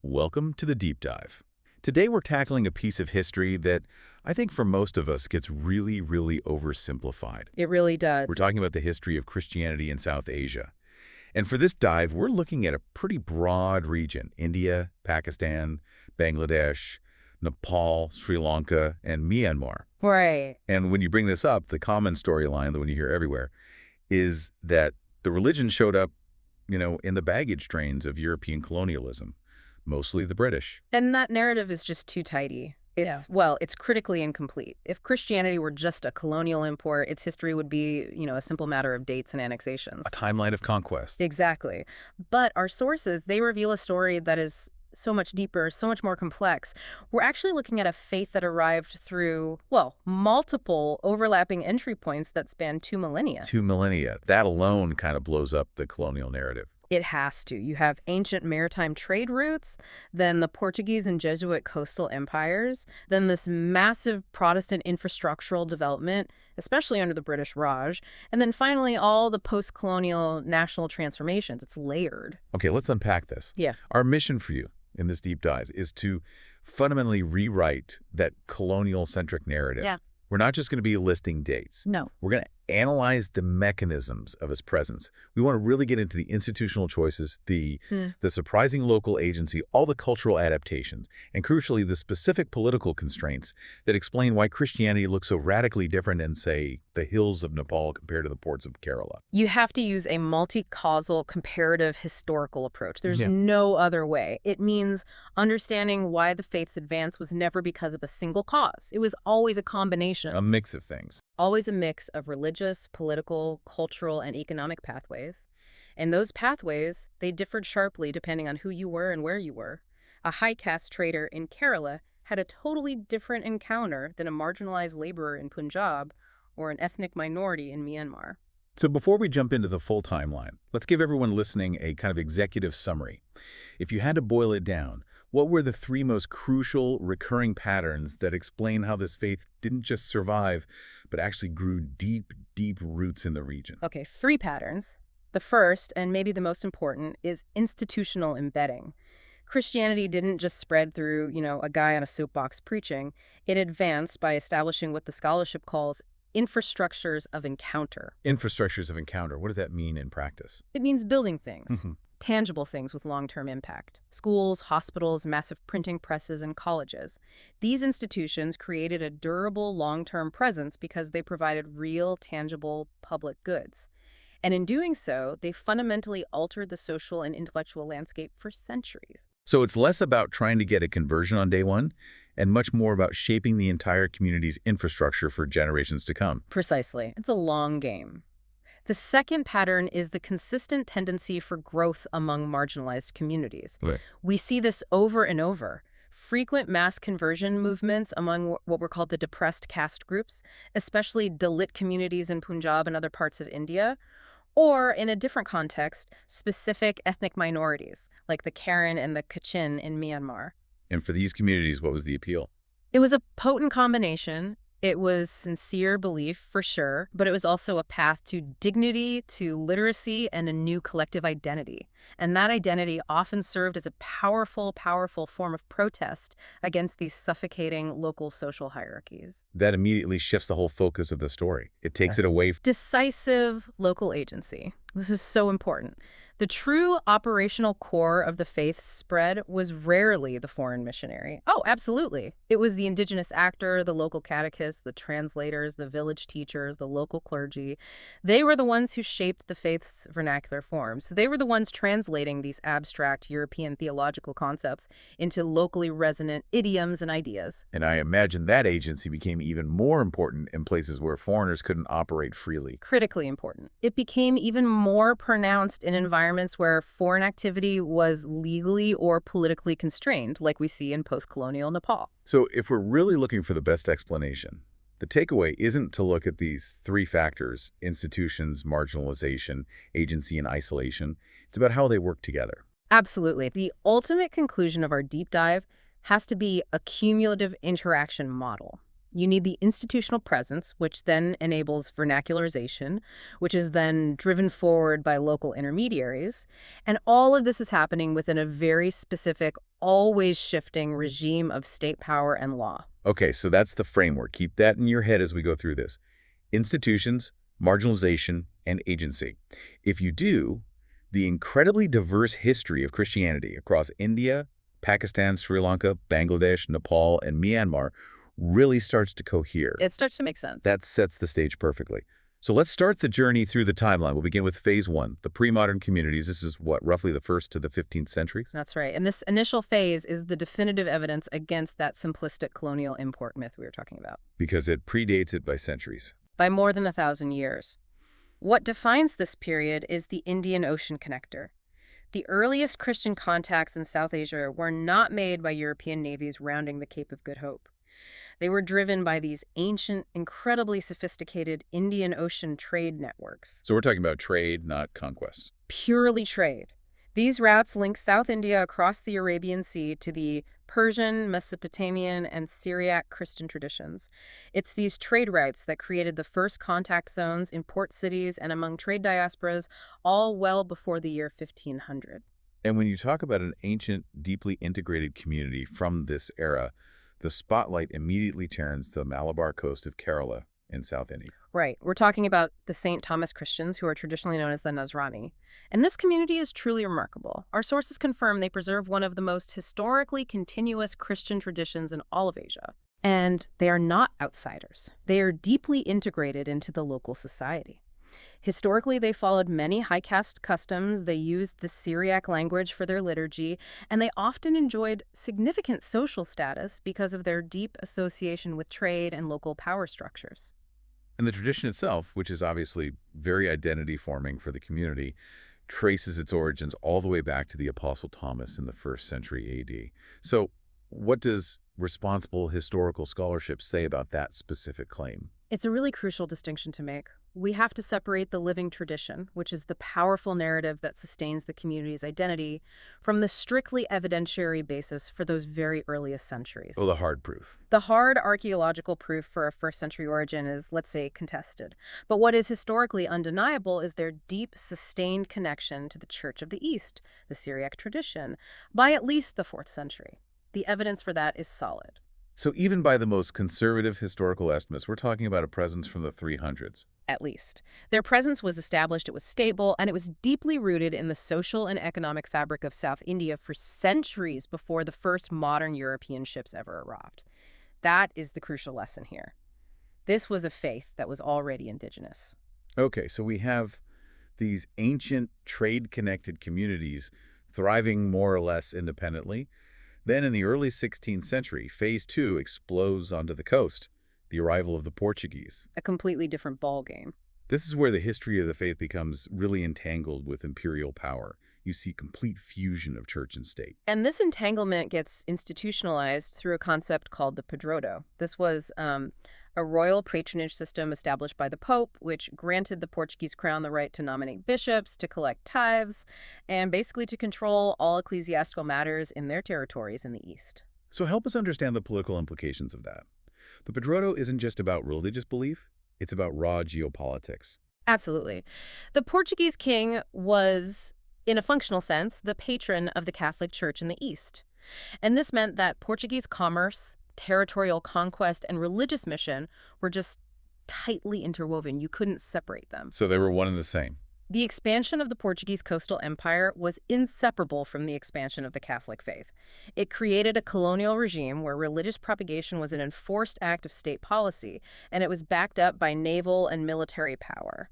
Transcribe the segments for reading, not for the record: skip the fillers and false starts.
Welcome to the Deep Dive. Today we're tackling a piece of history that I think for most of us gets really oversimplified. It really does. We're talking about the history of Christianity in South Asia. And for this dive, we're looking at a pretty broad region: India, Pakistan, Bangladesh, Nepal, Sri Lanka, and Myanmar. Right. And when you bring this up, the common storyline, the one you hear everywhere, is that the religion showed up, in the baggage trains of European colonialism, mostly the British. And that narrative is just too tidy. It's critically incomplete. If Christianity were just a colonial import, its history would be, a simple matter of dates and annexations. A timeline of conquest. Exactly. But our sources, they reveal a story that is so much deeper, so much more complex. We're actually looking at a faith that arrived through, multiple overlapping entry points that span 2 millennia. 2 millennia. That alone kind of blows up the colonial narrative. It has to. You have ancient maritime trade routes, then the Portuguese and Jesuit coastal empires, then this massive Protestant infrastructural development, especially under the British Raj, and then finally all the post-colonial national transformations. It's layered. Okay, let's unpack this. Yeah. Our mission for you in this deep dive is to fundamentally rewrite that colonial-centric narrative. Yeah. We're not just going to be listing dates. No. We're going to analyze the mechanisms of its presence. We want to really get into the institutional choices, the surprising local agency, all the cultural adaptations, and crucially, the specific political constraints that explain why Christianity looks so radically different in, say, the hills of Nepal compared to the ports of Kerala. You have to use a multi-causal comparative historical approach. There's no other way. It means understanding why the faith's advance was never because of a single cause. It was always a combination. A mix of things. Always a mix of religious, political, cultural, and economic pathways. And those pathways, they differed sharply depending on who you were and where you were. A high-caste trader in Kerala had a totally different encounter than a marginalized laborer in Punjab or an ethnic minority in Myanmar. So before we jump into the full timeline, let's give everyone listening a kind of executive summary. If you had to boil it down, what were the 3 most crucial recurring patterns that explain how this faith didn't just survive, but actually grew deep roots in the region? Okay, 3 patterns. The first, and maybe the most important, is institutional embedding. Christianity didn't just spread through, a guy on a soapbox preaching. It advanced by establishing what the scholarship calls infrastructures of encounter. Infrastructures of encounter. What does that mean in practice? It means building things. Tangible things with long-term impact. Schools, hospitals, massive printing presses, and colleges. These institutions created a durable long-term presence because they provided real, tangible public goods. And in doing so, they fundamentally altered the social and intellectual landscape for centuries. So it's less about trying to get a conversion on day one and much more about shaping the entire community's infrastructure for generations to come. Precisely. It's a long game. The second pattern is the consistent tendency for growth among marginalized communities. Right. We see this over and over. Frequent mass conversion movements among what were called the depressed caste groups, especially Dalit communities in Punjab and other parts of India, or in a different context, specific ethnic minorities, like the Karen and the Kachin in Myanmar. And for these communities, what was the appeal? It was a potent combination. It was sincere belief, for sure, but it was also a path to dignity, to literacy, and a new collective identity. And that identity often served as a powerful form of protest against these suffocating local social hierarchies. That immediately shifts the whole focus of the story. It takes it away from Decisive local agency. This is so important. The true operational core of the faith's spread was rarely the foreign missionary. Oh, absolutely. It was the indigenous actor, the local catechist, the translators, the village teachers, the local clergy. They were the ones who shaped the faith's vernacular forms. They were the ones translating these abstract European theological concepts into locally resonant idioms and ideas. And I imagine that agency became even more important in places where foreigners couldn't operate freely. Critically important. It became even more pronounced in environments where foreign activity was legally or politically constrained, like we see in post-colonial Nepal. So if we're really looking for the best explanation, the takeaway isn't to look at these 3 factors: institutions, marginalization, agency, and isolation. It's about how they work together. Absolutely. The ultimate conclusion of our deep dive has to be a cumulative interaction model. You need the institutional presence, which then enables vernacularization, which is then driven forward by local intermediaries. And all of this is happening within a very specific, always shifting regime of state power and law. Okay, so that's the framework. Keep that in your head as we go through this. Institutions, marginalization, and agency. If you do, the incredibly diverse history of Christianity across India, Pakistan, Sri Lanka, Bangladesh, Nepal, and Myanmar really starts to cohere. It starts to make sense. That sets the stage perfectly. So let's start the journey through the timeline. We'll begin with phase 1, the pre-modern communities. This is what, roughly the 1st to the 15th centuries? That's right. And this initial phase is the definitive evidence against that simplistic colonial import myth we were talking about. Because it predates it by centuries. By more than 1,000 years. What defines this period is the Indian Ocean connector. The earliest Christian contacts in South Asia were not made by European navies rounding the Cape of Good Hope. They were driven by these ancient, incredibly sophisticated Indian Ocean trade networks. So we're talking about trade, not conquest. Purely trade. These routes link South India across the Arabian Sea to the Persian, Mesopotamian, and Syriac Christian traditions. It's these trade routes that created the first contact zones in port cities and among trade diasporas, all well before the year 1500. And when you talk about an ancient, deeply integrated community from this era, the spotlight immediately turns to the Malabar coast of Kerala in South India. Right. We're talking about the St. Thomas Christians, who are traditionally known as the Nasrani. And this community is truly remarkable. Our sources confirm they preserve one of the most historically continuous Christian traditions in all of Asia. And they are not outsiders. They are deeply integrated into the local society. Historically, they followed many high caste customs, they used the Syriac language for their liturgy, and they often enjoyed significant social status because of their deep association with trade and local power structures. And the tradition itself, which is obviously very identity-forming for the community, traces its origins all the way back to the Apostle Thomas in the 1st century A.D. So what does responsible historical scholarship say about that specific claim? It's a really crucial distinction to make. We have to separate the living tradition, which is the powerful narrative that sustains the community's identity, from the strictly evidentiary basis for those very earliest centuries. Oh, the hard proof. The hard archaeological proof for a 1st century origin is, let's say, contested. But what is historically undeniable is their deep, sustained connection to the Church of the East, the Syriac tradition, by at least the 4th century. The evidence for that is solid. So even by the most conservative historical estimates, we're talking about a presence from the 300s. At least. Their presence was established, it was stable, and it was deeply rooted in the social and economic fabric of South India for centuries before the first modern European ships ever arrived. That is the crucial lesson here. This was a faith that was already indigenous. Okay, so we have these ancient trade-connected communities thriving more or less independently. Then in the early 16th century, phase 2 explodes onto the coast, the arrival of the Portuguese. A completely different ballgame. This is where the history of the faith becomes really entangled with imperial power. You see complete fusion of church and state. And this entanglement gets institutionalized through a concept called the periodo. This was a royal patronage system established by the Pope, which granted the Portuguese crown the right to nominate bishops, to collect tithes, and basically to control all ecclesiastical matters in their territories in the East. So help us understand the political implications of that. The periodo isn't just about religious belief, it's about raw geopolitics. Absolutely. The Portuguese king was, in a functional sense, the patron of the Catholic Church in the East. And this meant that Portuguese commerce, territorial conquest, and religious mission were just tightly interwoven. You couldn't separate them. So they were one and the same. The expansion of the Portuguese coastal empire was inseparable from the expansion of the Catholic faith. It created a colonial regime where religious propagation was an enforced act of state policy, and it was backed up by naval and military power.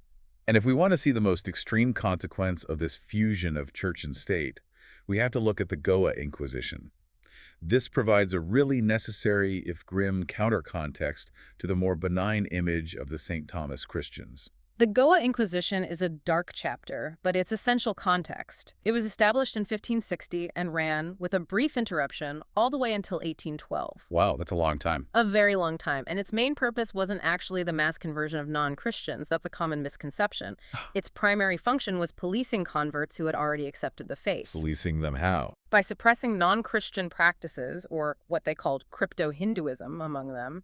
And if we want to see the most extreme consequence of this fusion of church and state, we have to look at the Goa Inquisition. This provides a really necessary, if grim, counter-context to the more benign image of the St. Thomas Christians. The Goa Inquisition is a dark chapter, but it's essential context. It was established in 1560 and ran, with a brief interruption, all the way until 1812. Wow, that's a long time. A very long time. And its main purpose wasn't actually the mass conversion of non-Christians. That's a common misconception. Its primary function was policing converts who had already accepted the faith. Policing them how? By suppressing non-Christian practices, or what they called crypto-Hinduism among them.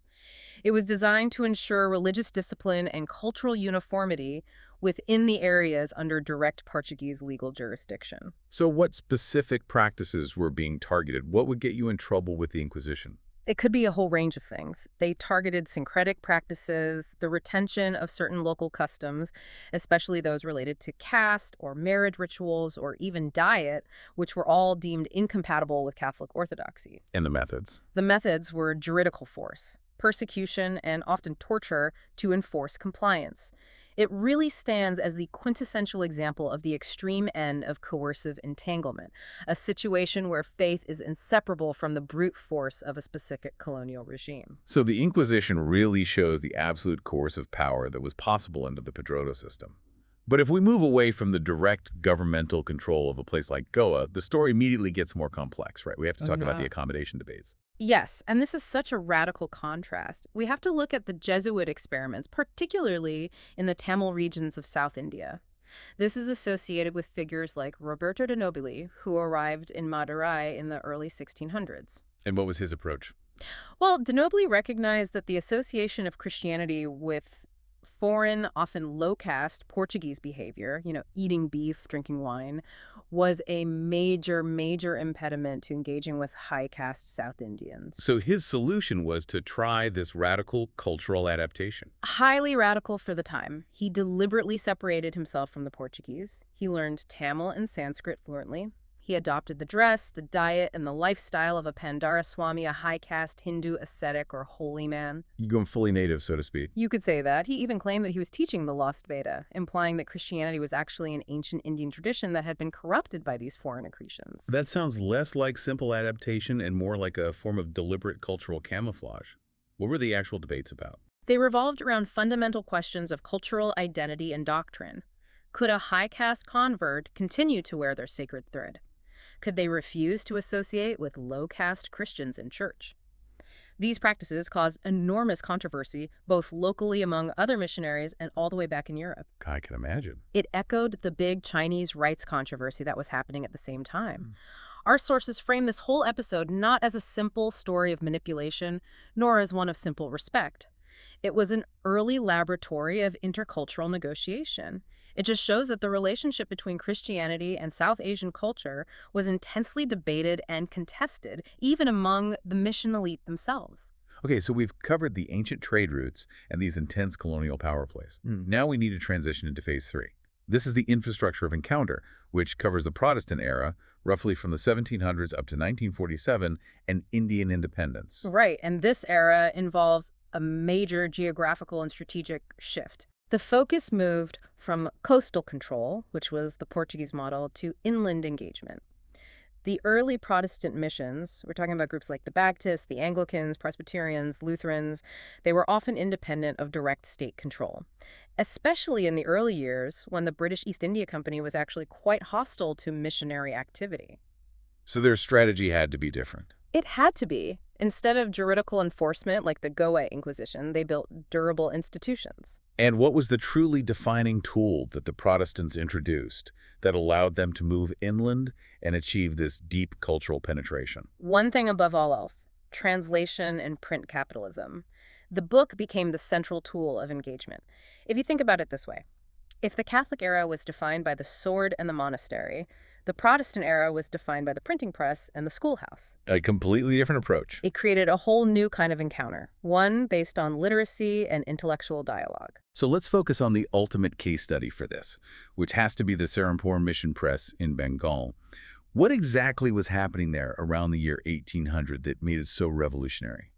It was designed to ensure religious discipline and cultural uniformity within the areas under direct Portuguese legal jurisdiction. So what specific practices were being targeted? What would get you in trouble with the Inquisition? It could be a whole range of things. They targeted syncretic practices, the retention of certain local customs, especially those related to caste or marriage rituals or even diet, which were all deemed incompatible with Catholic orthodoxy. And the methods? The methods were juridical force, persecution, and often torture to enforce compliance. It really stands as the quintessential example of the extreme end of coercive entanglement, a situation where faith is inseparable from the brute force of a specific colonial regime. So the Inquisition really shows the absolute coercive power that was possible under the Periodo system. But if we move away from the direct governmental control of a place like Goa, the story immediately gets more complex, right? We have to talk about the accommodation debates. Yes, and this is such a radical contrast. We have to look at the Jesuit experiments, particularly in the Tamil regions of South India. This is associated with figures like Roberto de Nobili, who arrived in Madurai in the early 1600s. And what was his approach? Well, de Nobili recognized that the association of Christianity with foreign, often low-caste Portuguese behavior, eating beef, drinking wine, was a major impediment to engaging with high-caste South Indians. So his solution was to try this radical cultural adaptation. Highly radical for the time. He deliberately separated himself from the Portuguese. He learned Tamil and Sanskrit fluently. He adopted the dress, the diet, and the lifestyle of a Pandara Swami, a high-caste Hindu ascetic or holy man. You go fully native, so to speak. You could say that. He even claimed that he was teaching the lost Veda, implying that Christianity was actually an ancient Indian tradition that had been corrupted by these foreign accretions. That sounds less like simple adaptation and more like a form of deliberate cultural camouflage. What were the actual debates about? They revolved around fundamental questions of cultural identity and doctrine. Could a high-caste convert continue to wear their sacred thread? Could they refuse to associate with low-caste Christians in church? These practices caused enormous controversy, both locally among other missionaries and all the way back in Europe. I can imagine. It echoed the big Chinese rights controversy that was happening at the same time. Our sources frame this whole episode not as a simple story of manipulation, nor as one of simple respect. It was an early laboratory of intercultural negotiation. It just shows that the relationship between Christianity and South Asian culture was intensely debated and contested, even among the mission elite themselves. Okay, so we've covered the ancient trade routes and these intense colonial power plays. Now we need to transition into phase 3. This is the infrastructure of encounter, which covers the Protestant era, roughly from the 1700s up to 1947, and Indian independence. Right, and this era involves a major geographical and strategic shift. The focus moved from coastal control, which was the Portuguese model, to inland engagement. The early Protestant missions, we're talking about groups like the Baptists, the Anglicans, Presbyterians, Lutherans, they were often independent of direct state control, especially in the early years when the British East India Company was actually quite hostile to missionary activity. So their strategy had to be different. It had to be. Instead of juridical enforcement like the Goa Inquisition, they built durable institutions. And what was the truly defining tool that the Protestants introduced that allowed them to move inland and achieve this deep cultural penetration? One thing above all else, translation and print capitalism. The book became the central tool of engagement. If you think about it this way, if the Catholic era was defined by the sword and the monastery, the Protestant era was defined by the printing press and the schoolhouse. A completely different approach. It created a whole new kind of encounter, one based on literacy and intellectual dialogue. So let's focus on the ultimate case study for this, which has to be the Serampore Mission Press in Bengal. What exactly was happening there around the year 1800 that made it so revolutionary?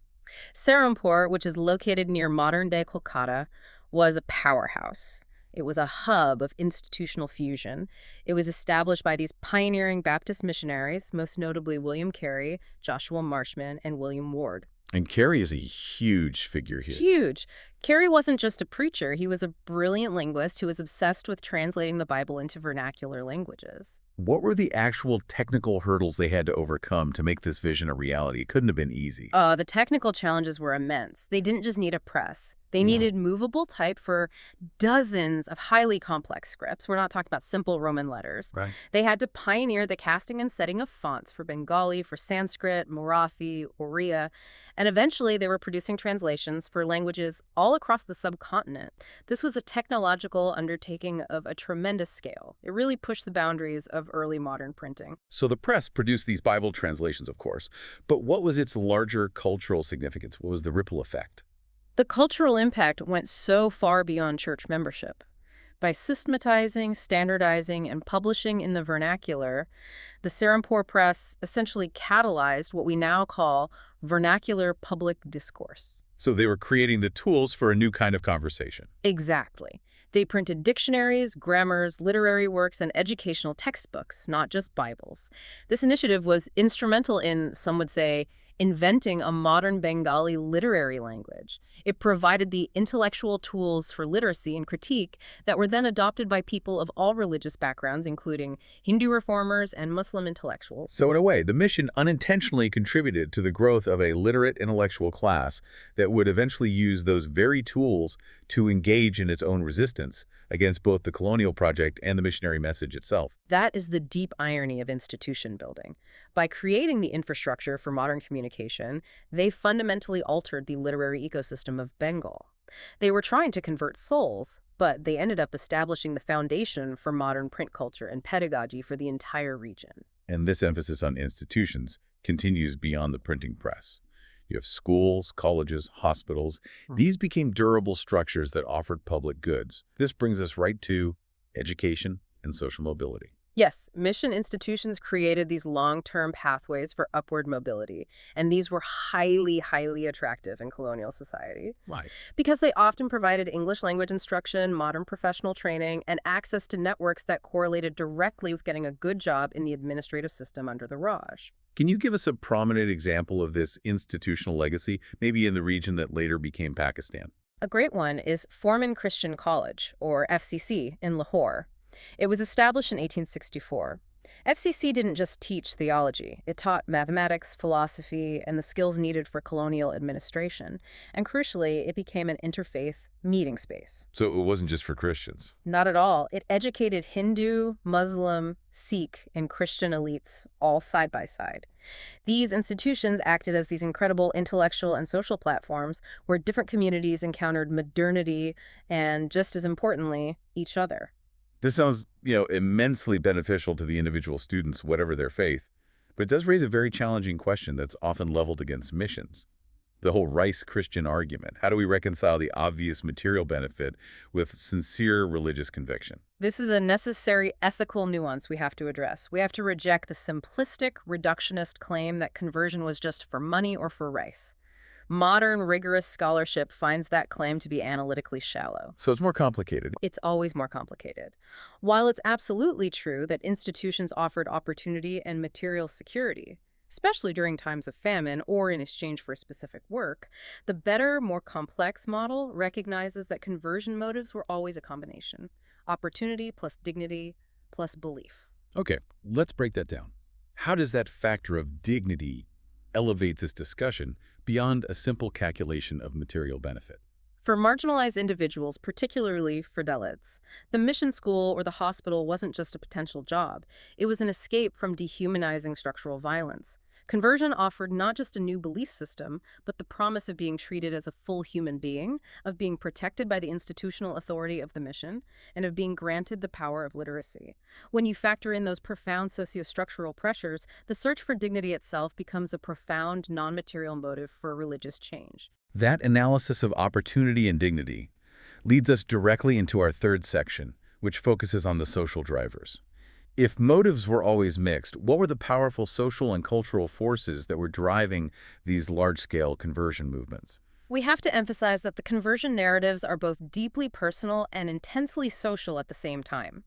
Serampore, which is located near modern-day Kolkata, was a powerhouse. It was a hub of institutional fusion. It was established by these pioneering Baptist missionaries, most notably William Carey, Joshua Marshman, and William Ward. And Carey is a huge figure here. Huge. Carey wasn't just a preacher. He was a brilliant linguist who was obsessed with translating the Bible into vernacular languages. What were the actual technical hurdles they had to overcome to make this vision a reality? It couldn't have been easy. The technical challenges were immense. They didn't just need a press. They Yeah. needed movable type for dozens of highly complex scripts. We're not talking about simple Roman letters. Right. They had to pioneer the casting and setting of fonts for Bengali, for Sanskrit, Marathi, Oriya, and eventually they were producing translations for languages all across the subcontinent. This was a technological undertaking of a tremendous scale. It really pushed the boundaries of early modern printing. So the press produced these Bible translations, of course, but what was its larger cultural significance? What was the ripple effect? The cultural impact went so far beyond church membership. By systematizing, standardizing, and publishing in the vernacular, the Serampore Press essentially catalyzed what we now call vernacular public discourse. So they were creating the tools for a new kind of conversation. Exactly. They printed dictionaries, grammars, literary works, and educational textbooks, not just Bibles. This initiative was instrumental in, some would say, inventing a modern Bengali literary language. It provided the intellectual tools for literacy and critique that were then adopted by people of all religious backgrounds, including Hindu reformers and Muslim intellectuals. So in a way, the mission unintentionally contributed to the growth of a literate intellectual class that would eventually use those very tools to engage in its own resistance against both the colonial project and the missionary message itself. That is the deep irony of institution building. By creating the infrastructure for modern communication, they fundamentally altered the literary ecosystem of Bengal. They were trying to convert souls, but they ended up establishing the foundation for modern print culture and pedagogy for the entire region. And this emphasis on institutions continues beyond the printing press. You have schools, colleges, hospitals. These became durable structures that offered public goods. This brings us right to education and social mobility. Yes, mission institutions created these long-term pathways for upward mobility, and these were highly, highly attractive in colonial society. Right. Because they often provided English language instruction, modern professional training, and access to networks that correlated directly with getting a good job in the administrative system under the Raj. Can you give us a prominent example of this institutional legacy, maybe in the region that later became Pakistan? A great one is Foreman Christian College, or FCC, in Lahore. It was established in 1864. FCC didn't just teach theology. It taught mathematics, philosophy, and the skills needed for colonial administration. And crucially, it became an interfaith meeting space. So it wasn't just for Christians. Not at all. It educated Hindu, Muslim, Sikh, and Christian elites all side by side. These institutions acted as these incredible intellectual and social platforms where different communities encountered modernity and, just as importantly, each other. This sounds, immensely beneficial to the individual students, whatever their faith. But it does raise a very challenging question that's often leveled against missions. The whole Rice Christian argument. How do we reconcile the obvious material benefit with sincere religious conviction? This is a necessary ethical nuance we have to address. We have to reject the simplistic, reductionist claim that conversion was just for money or for rice. Modern, rigorous scholarship finds that claim to be analytically shallow. So it's more complicated. It's always more complicated. While it's absolutely true that institutions offered opportunity and material security, especially during times of famine or in exchange for specific work, the better, more complex model recognizes that conversion motives were always a combination. Opportunity plus dignity plus belief. Okay, let's break that down. How does that factor of dignity elevate this discussion beyond a simple calculation of material benefit? For marginalized individuals, particularly for Dalits, the mission school or the hospital wasn't just a potential job. It was an escape from dehumanizing structural violence. Conversion offered not just a new belief system, but the promise of being treated as a full human being, of being protected by the institutional authority of the mission, and of being granted the power of literacy. When you factor in those profound sociostructural pressures, the search for dignity itself becomes a profound, non-material motive for religious change. That analysis of opportunity and dignity leads us directly into our third section, which focuses on the social drivers. If motives were always mixed, what were the powerful social and cultural forces that were driving these large-scale conversion movements? We have to emphasize that the conversion narratives are both deeply personal and intensely social at the same time.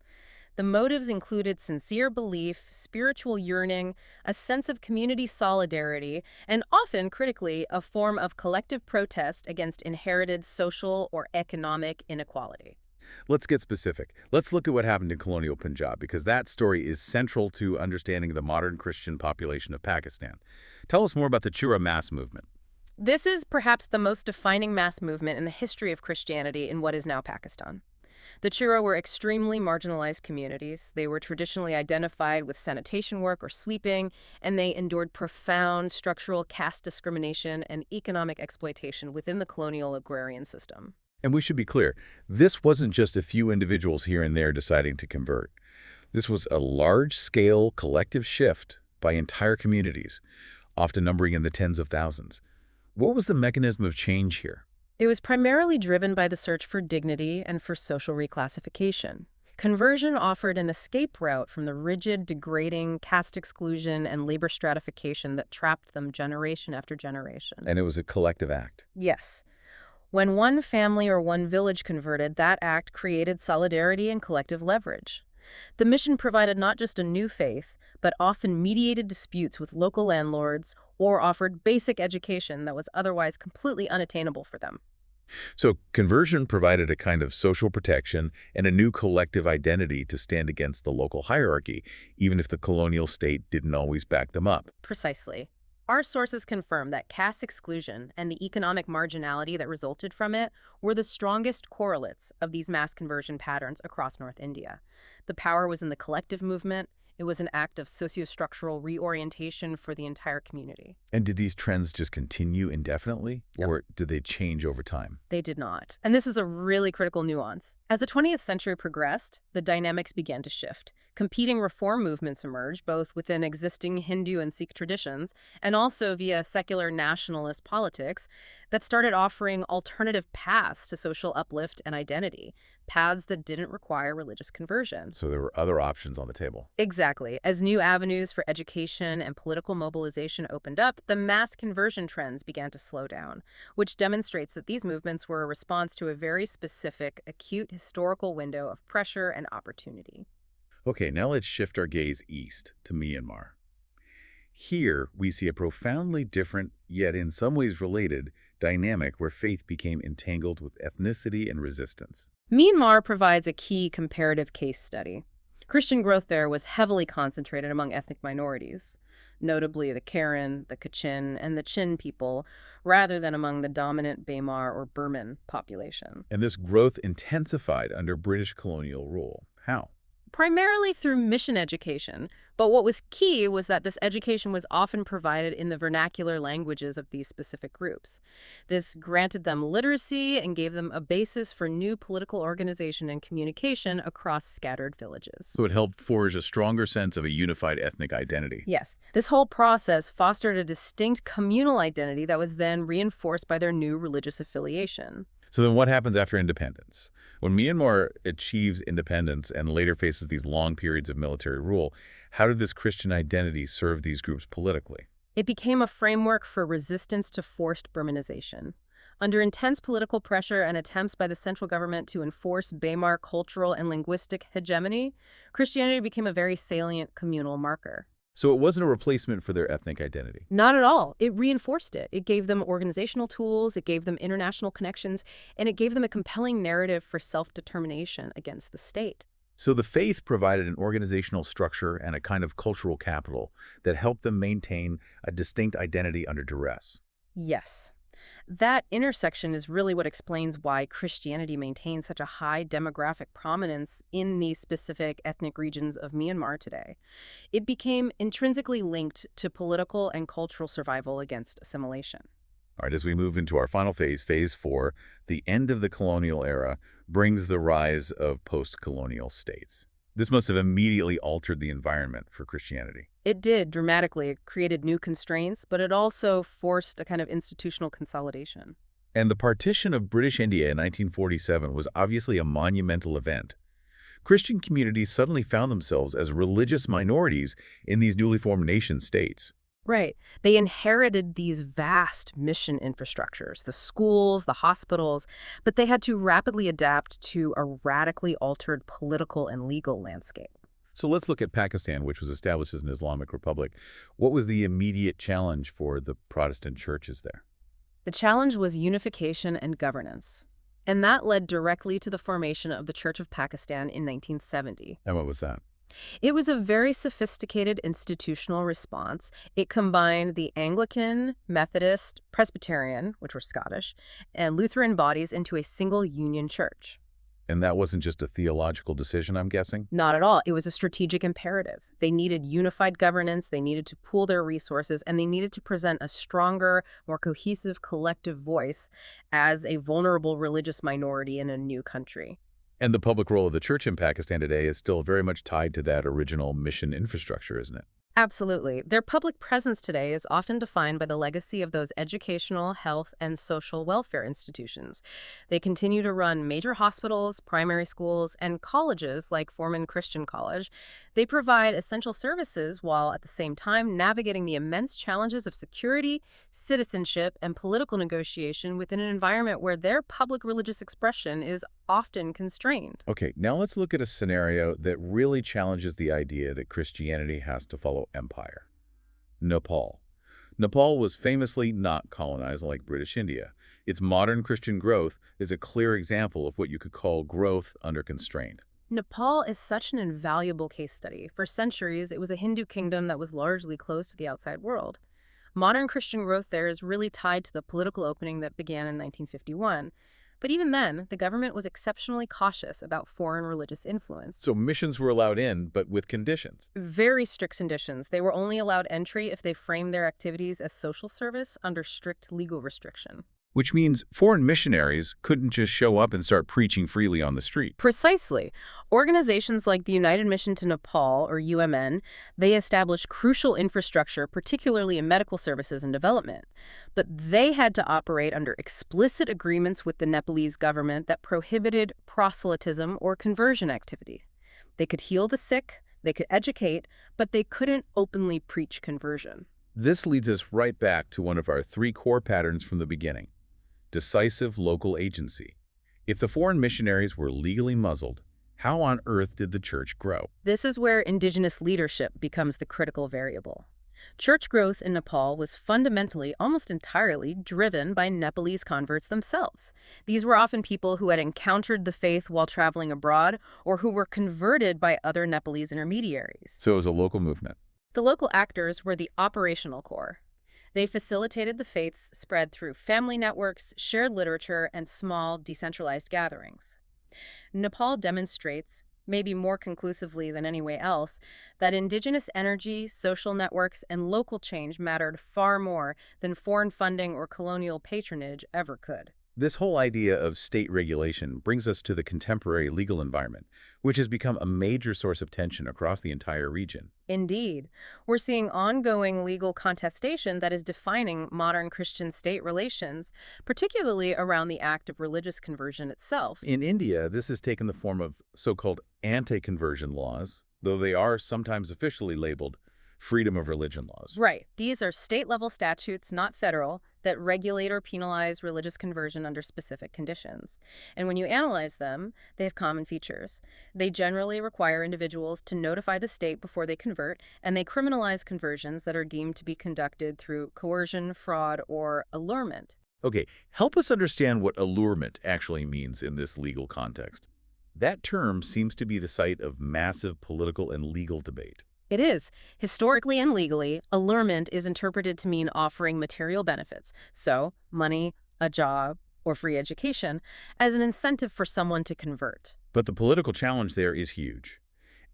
The motives included sincere belief, spiritual yearning, a sense of community solidarity, and often, critically, a form of collective protest against inherited social or economic inequality. Let's get specific. Let's look at what happened in colonial Punjab, because that story is central to understanding the modern Christian population of Pakistan. Tell us more about the Chura mass movement. This is perhaps the most defining mass movement in the history of Christianity in what is now Pakistan. The Chura were extremely marginalized communities. They were traditionally identified with sanitation work or sweeping, and they endured profound structural caste discrimination and economic exploitation within the colonial agrarian system. And we should be clear, this wasn't just a few individuals here and there deciding to convert. This was a large-scale collective shift by entire communities, often numbering in the tens of thousands. What was the mechanism of change here? It was primarily driven by the search for dignity and for social reclassification. Conversion offered an escape route from the rigid, degrading caste exclusion and labor stratification that trapped them generation after generation. And it was a collective act. Yes. When one family or one village converted, that act created solidarity and collective leverage. The mission provided not just a new faith, but often mediated disputes with local landlords or offered basic education that was otherwise completely unattainable for them. So conversion provided a kind of social protection and a new collective identity to stand against the local hierarchy, even if the colonial state didn't always back them up. Precisely. Our sources confirm that caste exclusion and the economic marginality that resulted from it were the strongest correlates of these mass conversion patterns across North India. The power was in the collective movement. It was an act of sociostructural reorientation for the entire community. And did these trends just continue indefinitely, or did they change over time? They did not. And this is a really critical nuance. As the 20th century progressed, the dynamics began to shift. Competing reform movements emerged, both within existing Hindu and Sikh traditions, and also via secular nationalist politics that started offering alternative paths to social uplift and identity, paths that didn't require religious conversion. So there were other options on the table. Exactly. As new avenues for education and political mobilization opened up, the mass conversion trends began to slow down, which demonstrates that these movements were a response to a very specific, acute historical window of pressure and opportunity. Okay, now let's shift our gaze east to Myanmar. Here, we see a profoundly different, yet in some ways related, dynamic where faith became entangled with ethnicity and resistance. Myanmar provides a key comparative case study. Christian growth there was heavily concentrated among ethnic minorities, notably the Karen, the Kachin, and the Chin people, rather than among the dominant Bamar or Burman population. And this growth intensified under British colonial rule. How? Primarily through mission education, but what was key was that this education was often provided in the vernacular languages of these specific groups. This granted them literacy and gave them a basis for new political organization and communication across scattered villages. So it helped forge a stronger sense of a unified ethnic identity. Yes, this whole process fostered a distinct communal identity that was then reinforced by their new religious affiliation. So then what happens after independence? When Myanmar achieves independence and later faces these long periods of military rule, how did this Christian identity serve these groups politically? It became a framework for resistance to forced Burmanization. Under intense political pressure and attempts by the central government to enforce Bamar cultural and linguistic hegemony, Christianity became a very salient communal marker. So it wasn't a replacement for their ethnic identity. Not at all. It reinforced it. It gave them organizational tools, it gave them international connections, and it gave them a compelling narrative for self-determination against the state. So the faith provided an organizational structure and a kind of cultural capital that helped them maintain a distinct identity under duress. Yes. That intersection is really what explains why Christianity maintains such a high demographic prominence in these specific ethnic regions of Myanmar today. It became intrinsically linked to political and cultural survival against assimilation. All right, as we move into our final phase, phase 4, the end of the colonial era brings the rise of post-colonial states. This must have immediately altered the environment for Christianity. It did dramatically. It created new constraints, but it also forced a kind of institutional consolidation. And the partition of British India in 1947 was obviously a monumental event. Christian communities suddenly found themselves as religious minorities in these newly formed nation-states. Right. They inherited these vast mission infrastructures, the schools, the hospitals, but they had to rapidly adapt to a radically altered political and legal landscape. So let's look at Pakistan, which was established as an Islamic republic. What was the immediate challenge for the Protestant churches there? The challenge was unification and governance. And that led directly to the formation of the Church of Pakistan in 1970. And what was that? It was a very sophisticated institutional response. It combined the Anglican, Methodist, Presbyterian, which were Scottish, and Lutheran bodies into a single union church. And that wasn't just a theological decision, I'm guessing? Not at all. It was a strategic imperative. They needed unified governance, they needed to pool their resources, and they needed to present a stronger, more cohesive collective voice as a vulnerable religious minority in a new country. And the public role of the church in Pakistan today is still very much tied to that original mission infrastructure, isn't it? Absolutely. Their public presence today is often defined by the legacy of those educational, health, and social welfare institutions. They continue to run major hospitals, primary schools, and colleges like Foreman Christian College. They provide essential services while at the same time navigating the immense challenges of security, citizenship, and political negotiation within an environment where their public religious expression is often constrained. Okay, now let's look at a scenario that really challenges the idea that Christianity has to follow empire. Nepal. Nepal was famously not colonized like British India. Its modern Christian growth is a clear example of what you could call growth under constraint. Nepal is such an invaluable case study. For centuries, it was a Hindu kingdom that was largely closed to the outside world. Modern Christian growth there is really tied to the political opening that began in 1951. But even then, the government was exceptionally cautious about foreign religious influence. So missions were allowed in, but with conditions. Very strict conditions. They were only allowed entry if they framed their activities as social service under strict legal restriction. Which means foreign missionaries couldn't just show up and start preaching freely on the street. Precisely. Organizations like the United Mission to Nepal, or UMN, they established crucial infrastructure, particularly in medical services and development. But they had to operate under explicit agreements with the Nepalese government that prohibited proselytism or conversion activity. They could heal the sick, they could educate, but they couldn't openly preach conversion. This leads us right back to one of our three core patterns from the beginning. Decisive local agency. If the foreign missionaries were legally muzzled, how on earth did the church grow? This is where indigenous leadership becomes the critical variable. Church growth in Nepal was fundamentally, almost entirely, driven by Nepalese converts themselves. These were often people who had encountered the faith while traveling abroad or who were converted by other Nepalese intermediaries. So it was a local movement. The local actors were the operational core. They facilitated the faith's spread through family networks, shared literature, and small, decentralized gatherings. Nepal demonstrates, maybe more conclusively than anywhere else, that indigenous energy, social networks, and local change mattered far more than foreign funding or colonial patronage ever could. This whole idea of state regulation brings us to the contemporary legal environment, which has become a major source of tension across the entire region. Indeed. We're seeing ongoing legal contestation that is defining modern Christian-state relations, particularly around the act of religious conversion itself. In India, this has taken the form of so-called anti-conversion laws, though they are sometimes officially labeled freedom of religion laws. Right. These are state-level statutes, not federal, that regulate or penalize religious conversion under specific conditions. And when you analyze them, they have common features. They generally require individuals to notify the state before they convert, and they criminalize conversions that are deemed to be conducted through coercion, fraud, or allurement. Okay, help us understand what allurement actually means in this legal context. That term seems to be the site of massive political and legal debate. It is. Historically and legally, allurement is interpreted to mean offering material benefits, so money, a job, or free education, as an incentive for someone to convert. But the political challenge there is huge.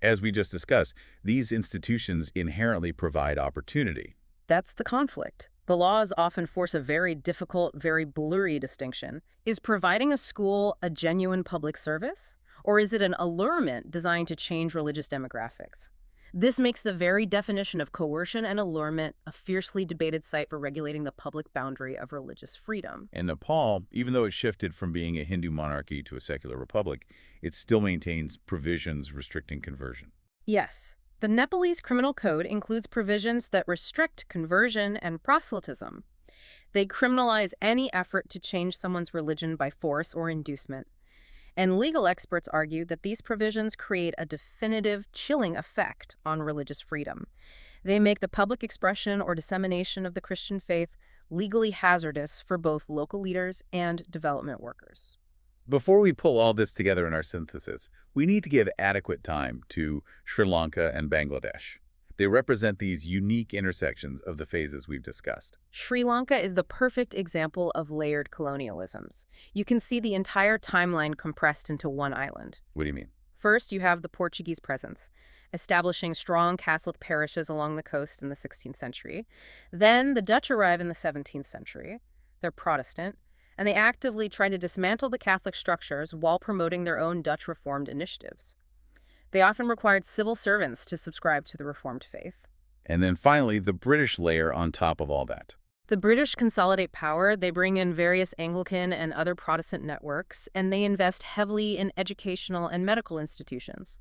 As we just discussed, these institutions inherently provide opportunity. That's the conflict. The laws often force a very difficult, very blurry distinction. Is providing a school a genuine public service? Or is it an allurement designed to change religious demographics? This makes the very definition of coercion and allurement a fiercely debated site for regulating the public boundary of religious freedom. And Nepal, even though it shifted from being a Hindu monarchy to a secular republic, it still maintains provisions restricting conversion. Yes. The Nepalese criminal code includes provisions that restrict conversion and proselytism. They criminalize any effort to change someone's religion by force or inducement. And legal experts argue that these provisions create a definitive, chilling effect on religious freedom. They make the public expression or dissemination of the Christian faith legally hazardous for both local leaders and development workers. Before we pull all this together in our synthesis, we need to give adequate time to Sri Lanka and Bangladesh. They represent these unique intersections of the phases we've discussed. Sri Lanka is the perfect example of layered colonialisms. You can see the entire timeline compressed into one island. What do you mean? First, you have the Portuguese presence, establishing strong Catholic parishes along the coast in the 16th century. Then the Dutch arrive in the 17th century. They're Protestant, and they actively try to dismantle the Catholic structures while promoting their own Dutch Reformed initiatives. They often required civil servants to subscribe to the Reformed faith. And then finally, the British layer on top of all that. The British consolidate power, they bring in various Anglican and other Protestant networks, and they invest heavily in educational and medical institutions.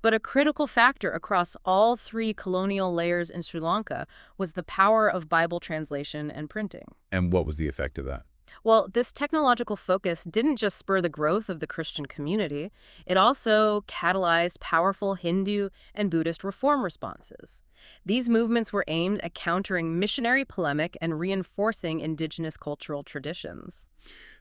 But a critical factor across all three colonial layers in Sri Lanka was the power of Bible translation and printing. And what was the effect of that? Well, this technological focus didn't just spur the growth of the Christian community, it also catalyzed powerful Hindu and Buddhist reform responses. These movements were aimed at countering missionary polemic and reinforcing indigenous cultural traditions.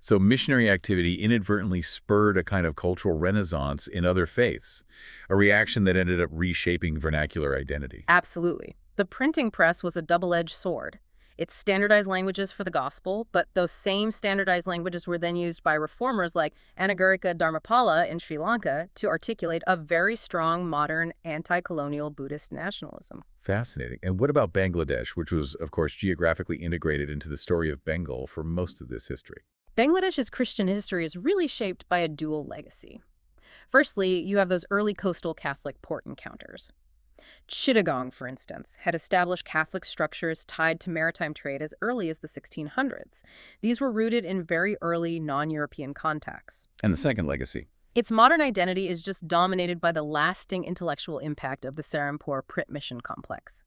So missionary activity inadvertently spurred a kind of cultural renaissance in other faiths, a reaction that ended up reshaping vernacular identity. Absolutely. The printing press was a double-edged sword. It standardized languages for the gospel, but those same standardized languages were then used by reformers like Anagarika Dharmapala in Sri Lanka to articulate a very strong, modern, anti-colonial Buddhist nationalism. Fascinating. And what about Bangladesh, which was, of course, geographically integrated into the story of Bengal for most of this history? Bangladesh's Christian history is really shaped by a dual legacy. Firstly, you have those early coastal Catholic port encounters. Chittagong, for instance, had established Catholic structures tied to maritime trade as early as the 1600s. These were rooted in very early non-European contacts. And the second legacy? Its modern identity is just dominated by the lasting intellectual impact of the Serampore print mission complex.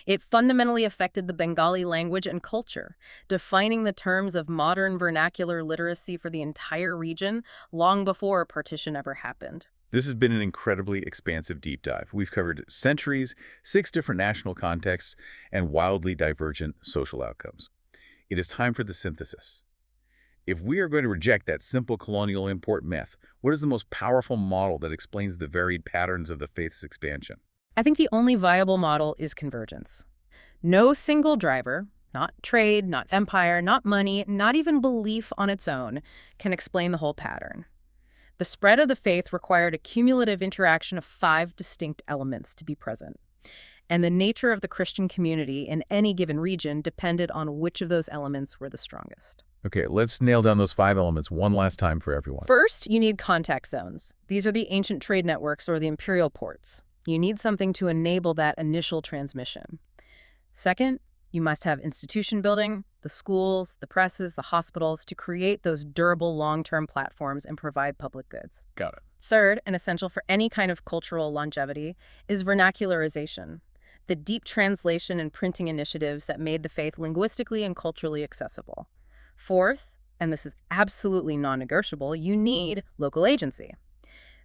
It fundamentally affected the Bengali language and culture, defining the terms of modern vernacular literacy for the entire region long before partition ever happened. This has been an incredibly expansive deep dive. We've covered centuries, 6 different national contexts, and wildly divergent social outcomes. It is time for the synthesis. If we are going to reject that simple colonial import myth, what is the most powerful model that explains the varied patterns of the faith's expansion? I think the only viable model is convergence. No single driver, not trade, not empire, not money, not even belief on its own, can explain the whole pattern. The spread of the faith required a cumulative interaction of 5 distinct elements to be present. And the nature of the Christian community in any given region depended on which of those elements were the strongest. Okay, let's nail down those 5 elements one last time for everyone. First, you need contact zones. These are the ancient trade networks or the imperial ports. You need something to enable that initial transmission. Second, you must have institution building, the schools, the presses, the hospitals, to create those durable long-term platforms and provide public goods. Got it. Third, and essential for any kind of cultural longevity, is vernacularization, the deep translation and printing initiatives that made the faith linguistically and culturally accessible. Fourth, and this is absolutely non-negotiable, you need local agency.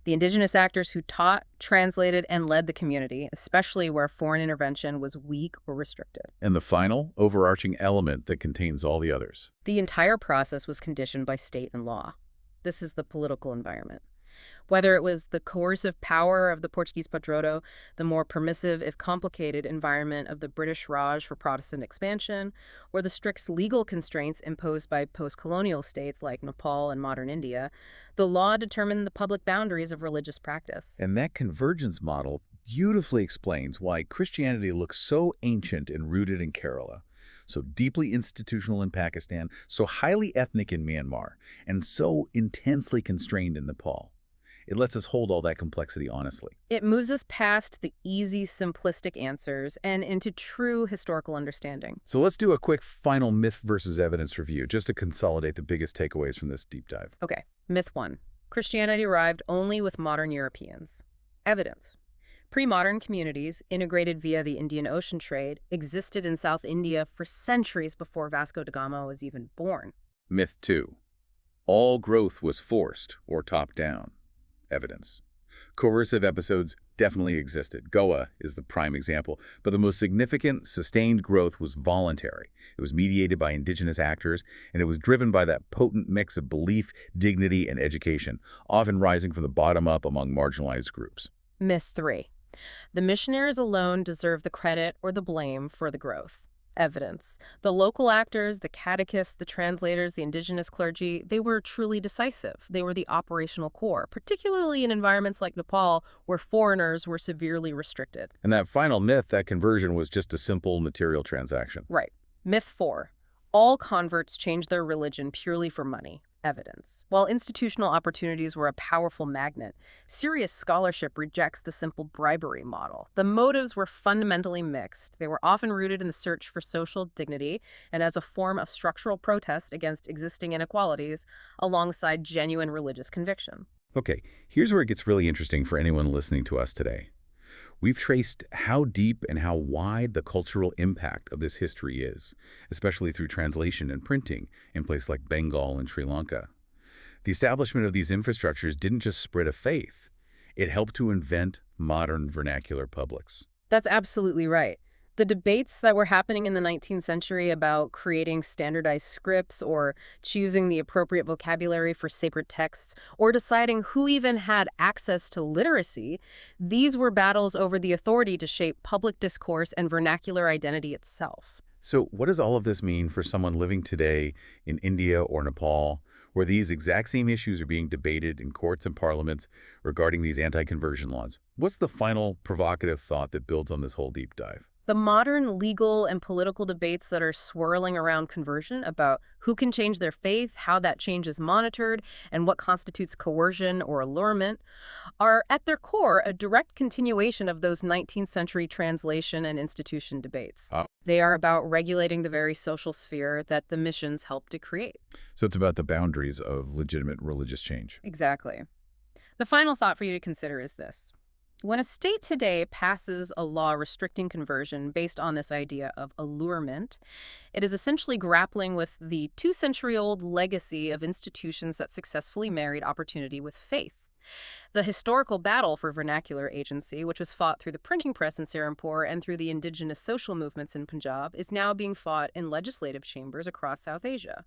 The indigenous actors who taught, translated, and led the community, especially where foreign intervention was weak or restricted. And the final, overarching element that contains all the others. The entire process was conditioned by state and law. This is the political environment. Whether it was the coercive power of the Portuguese Padroado, the more permissive, if complicated, environment of the British Raj for Protestant expansion, or the strict legal constraints imposed by post-colonial states like Nepal and modern India, the law determined the public boundaries of religious practice. And that convergence model beautifully explains why Christianity looks so ancient and rooted in Kerala, so deeply institutional in Pakistan, so highly ethnic in Myanmar, and so intensely constrained in Nepal. It lets us hold all that complexity honestly. It moves us past the easy, simplistic answers and into true historical understanding. So let's do a quick final myth versus evidence review, just to consolidate the biggest takeaways from this deep dive. Okay, myth 1. Christianity arrived only with modern Europeans. Evidence. Pre-modern communities, integrated via the Indian Ocean trade, existed in South India for centuries before Vasco da Gama was even born. Myth 2. All growth was forced or top-down. Evidence. Coercive episodes definitely existed. Goa is the prime example. But the most significant, sustained growth was voluntary. It was mediated by indigenous actors, and it was driven by that potent mix of belief, dignity, and education, often rising from the bottom up among marginalized groups. Myth 3. The missionaries alone deserve the credit or the blame for the growth. Evidence. The local actors, the catechists, the translators, the indigenous clergy, they were truly decisive. They were the operational core, particularly in environments like Nepal, where foreigners were severely restricted. And that final myth, that conversion was just a simple material transaction. Right. Myth 4. All converts changed their religion purely for money. Evidence. While institutional opportunities were a powerful magnet, serious scholarship rejects the simple bribery model. The motives were fundamentally mixed. They were often rooted in the search for social dignity and as a form of structural protest against existing inequalities alongside genuine religious conviction. Okay, here's where it gets really interesting for anyone listening to us today. We've traced how deep and how wide the cultural impact of this history is, especially through translation and printing in places like Bengal and Sri Lanka. The establishment of these infrastructures didn't just spread a faith. It helped to invent modern vernacular publics. That's absolutely right. The debates that were happening in the 19th century about creating standardized scripts or choosing the appropriate vocabulary for sacred texts or deciding who even had access to literacy, these were battles over the authority to shape public discourse and vernacular identity itself. So what does all of this mean for someone living today in India or Nepal, where these exact same issues are being debated in courts and parliaments regarding these anti-conversion laws? What's the final provocative thought that builds on this whole deep dive? The modern legal and political debates that are swirling around conversion about who can change their faith, how that change is monitored, and what constitutes coercion or allurement are at their core a direct continuation of those 19th century translation and institution debates. They are about regulating the very social sphere that the missions helped to create. So it's about the boundaries of legitimate religious change. Exactly. The final thought for you to consider is this. When a state today passes a law restricting conversion based on this idea of allurement, it is essentially grappling with the 2-century-old legacy of institutions that successfully married opportunity with faith. The historical battle for vernacular agency, which was fought through the printing press in Serampore and through the indigenous social movements in Punjab, is now being fought in legislative chambers across South Asia.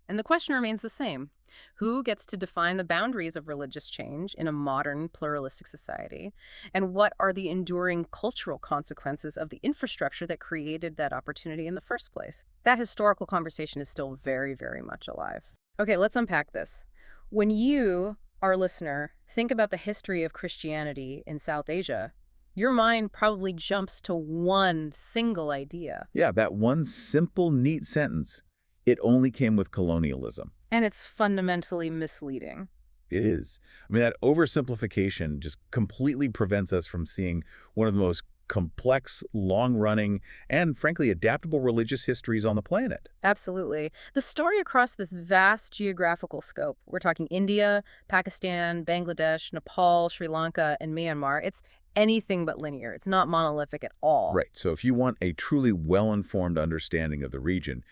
And the question remains the same. Who gets to define the boundaries of religious change in a modern, pluralistic society? And what are the enduring cultural consequences of the infrastructure that created that opportunity in the first place? That historical conversation is still very, very much alive. Okay, let's unpack this. When you, our listener, think about the history of Christianity in South Asia, your mind probably jumps to one single idea. Yeah, that one simple, neat sentence. It only came with colonialism. And it's fundamentally misleading. It is. I mean, that oversimplification just completely prevents us from seeing one of the most complex, long-running, and frankly, adaptable religious histories on the planet. Absolutely. The story across this vast geographical scope, we're talking India, Pakistan, Bangladesh, Nepal, Sri Lanka, and Myanmar, it's anything but linear. It's not monolithic at all. Right. So if you want a truly well-informed understanding of the region,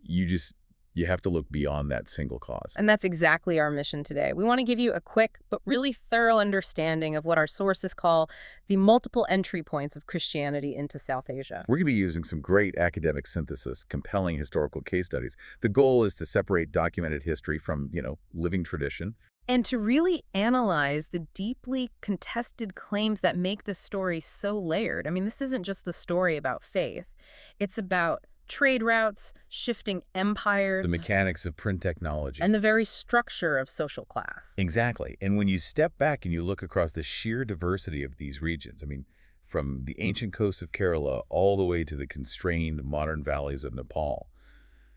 you have to look beyond that single cause. And that's exactly our mission today. We want to give you a quick but really thorough understanding of what our sources call the multiple entry points of Christianity into South Asia. We're going to be using some great academic synthesis, compelling historical case studies. The goal is to separate documented history from, living tradition. And to really analyze the deeply contested claims that make this story so layered. I mean, this isn't just a story about faith. It's about trade routes, shifting empires, the mechanics of print technology, and the very structure of social class. Exactly. And when you step back and you look across the sheer diversity of these regions, I mean, from the ancient coast of Kerala all the way to the constrained modern valleys of Nepal,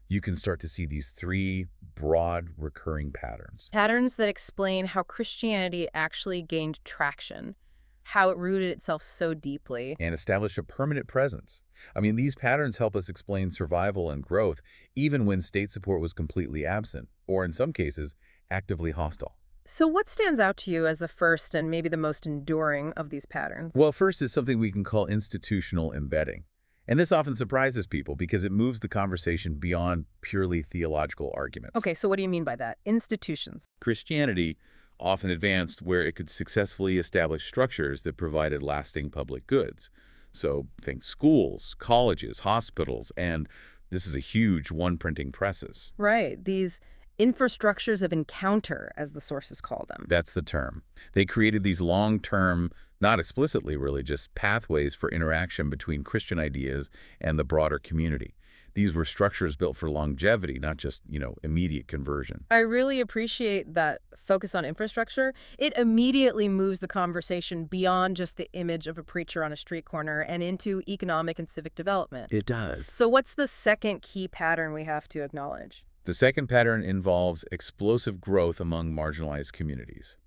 you can start to see these three broad recurring patterns. Patterns that explain how Christianity actually gained traction, how it rooted itself so deeply, and established a permanent presence. I mean, these patterns help us explain survival and growth, even when state support was completely absent, or in some cases, actively hostile. So what stands out to you as the first and maybe the most enduring of these patterns? Well, first is something we can call institutional embedding. And this often surprises people because it moves the conversation beyond purely theological arguments. Okay, so what do you mean by that? Institutions. Christianity often advanced where it could successfully establish structures that provided lasting public goods. So think schools, colleges, hospitals, and this is a huge one printing presses. Right, these infrastructures of encounter, as the sources call them. That's the term. They created these long-term, not explicitly really, just pathways for interaction between Christian ideas and the broader community. These were structures built for longevity, not just, immediate conversion. I really appreciate that focus on infrastructure. It immediately moves the conversation beyond just the image of a preacher on a street corner and into economic and civic development. It does. So what's the second key pattern we have to acknowledge? The second pattern involves explosive growth among marginalized communities.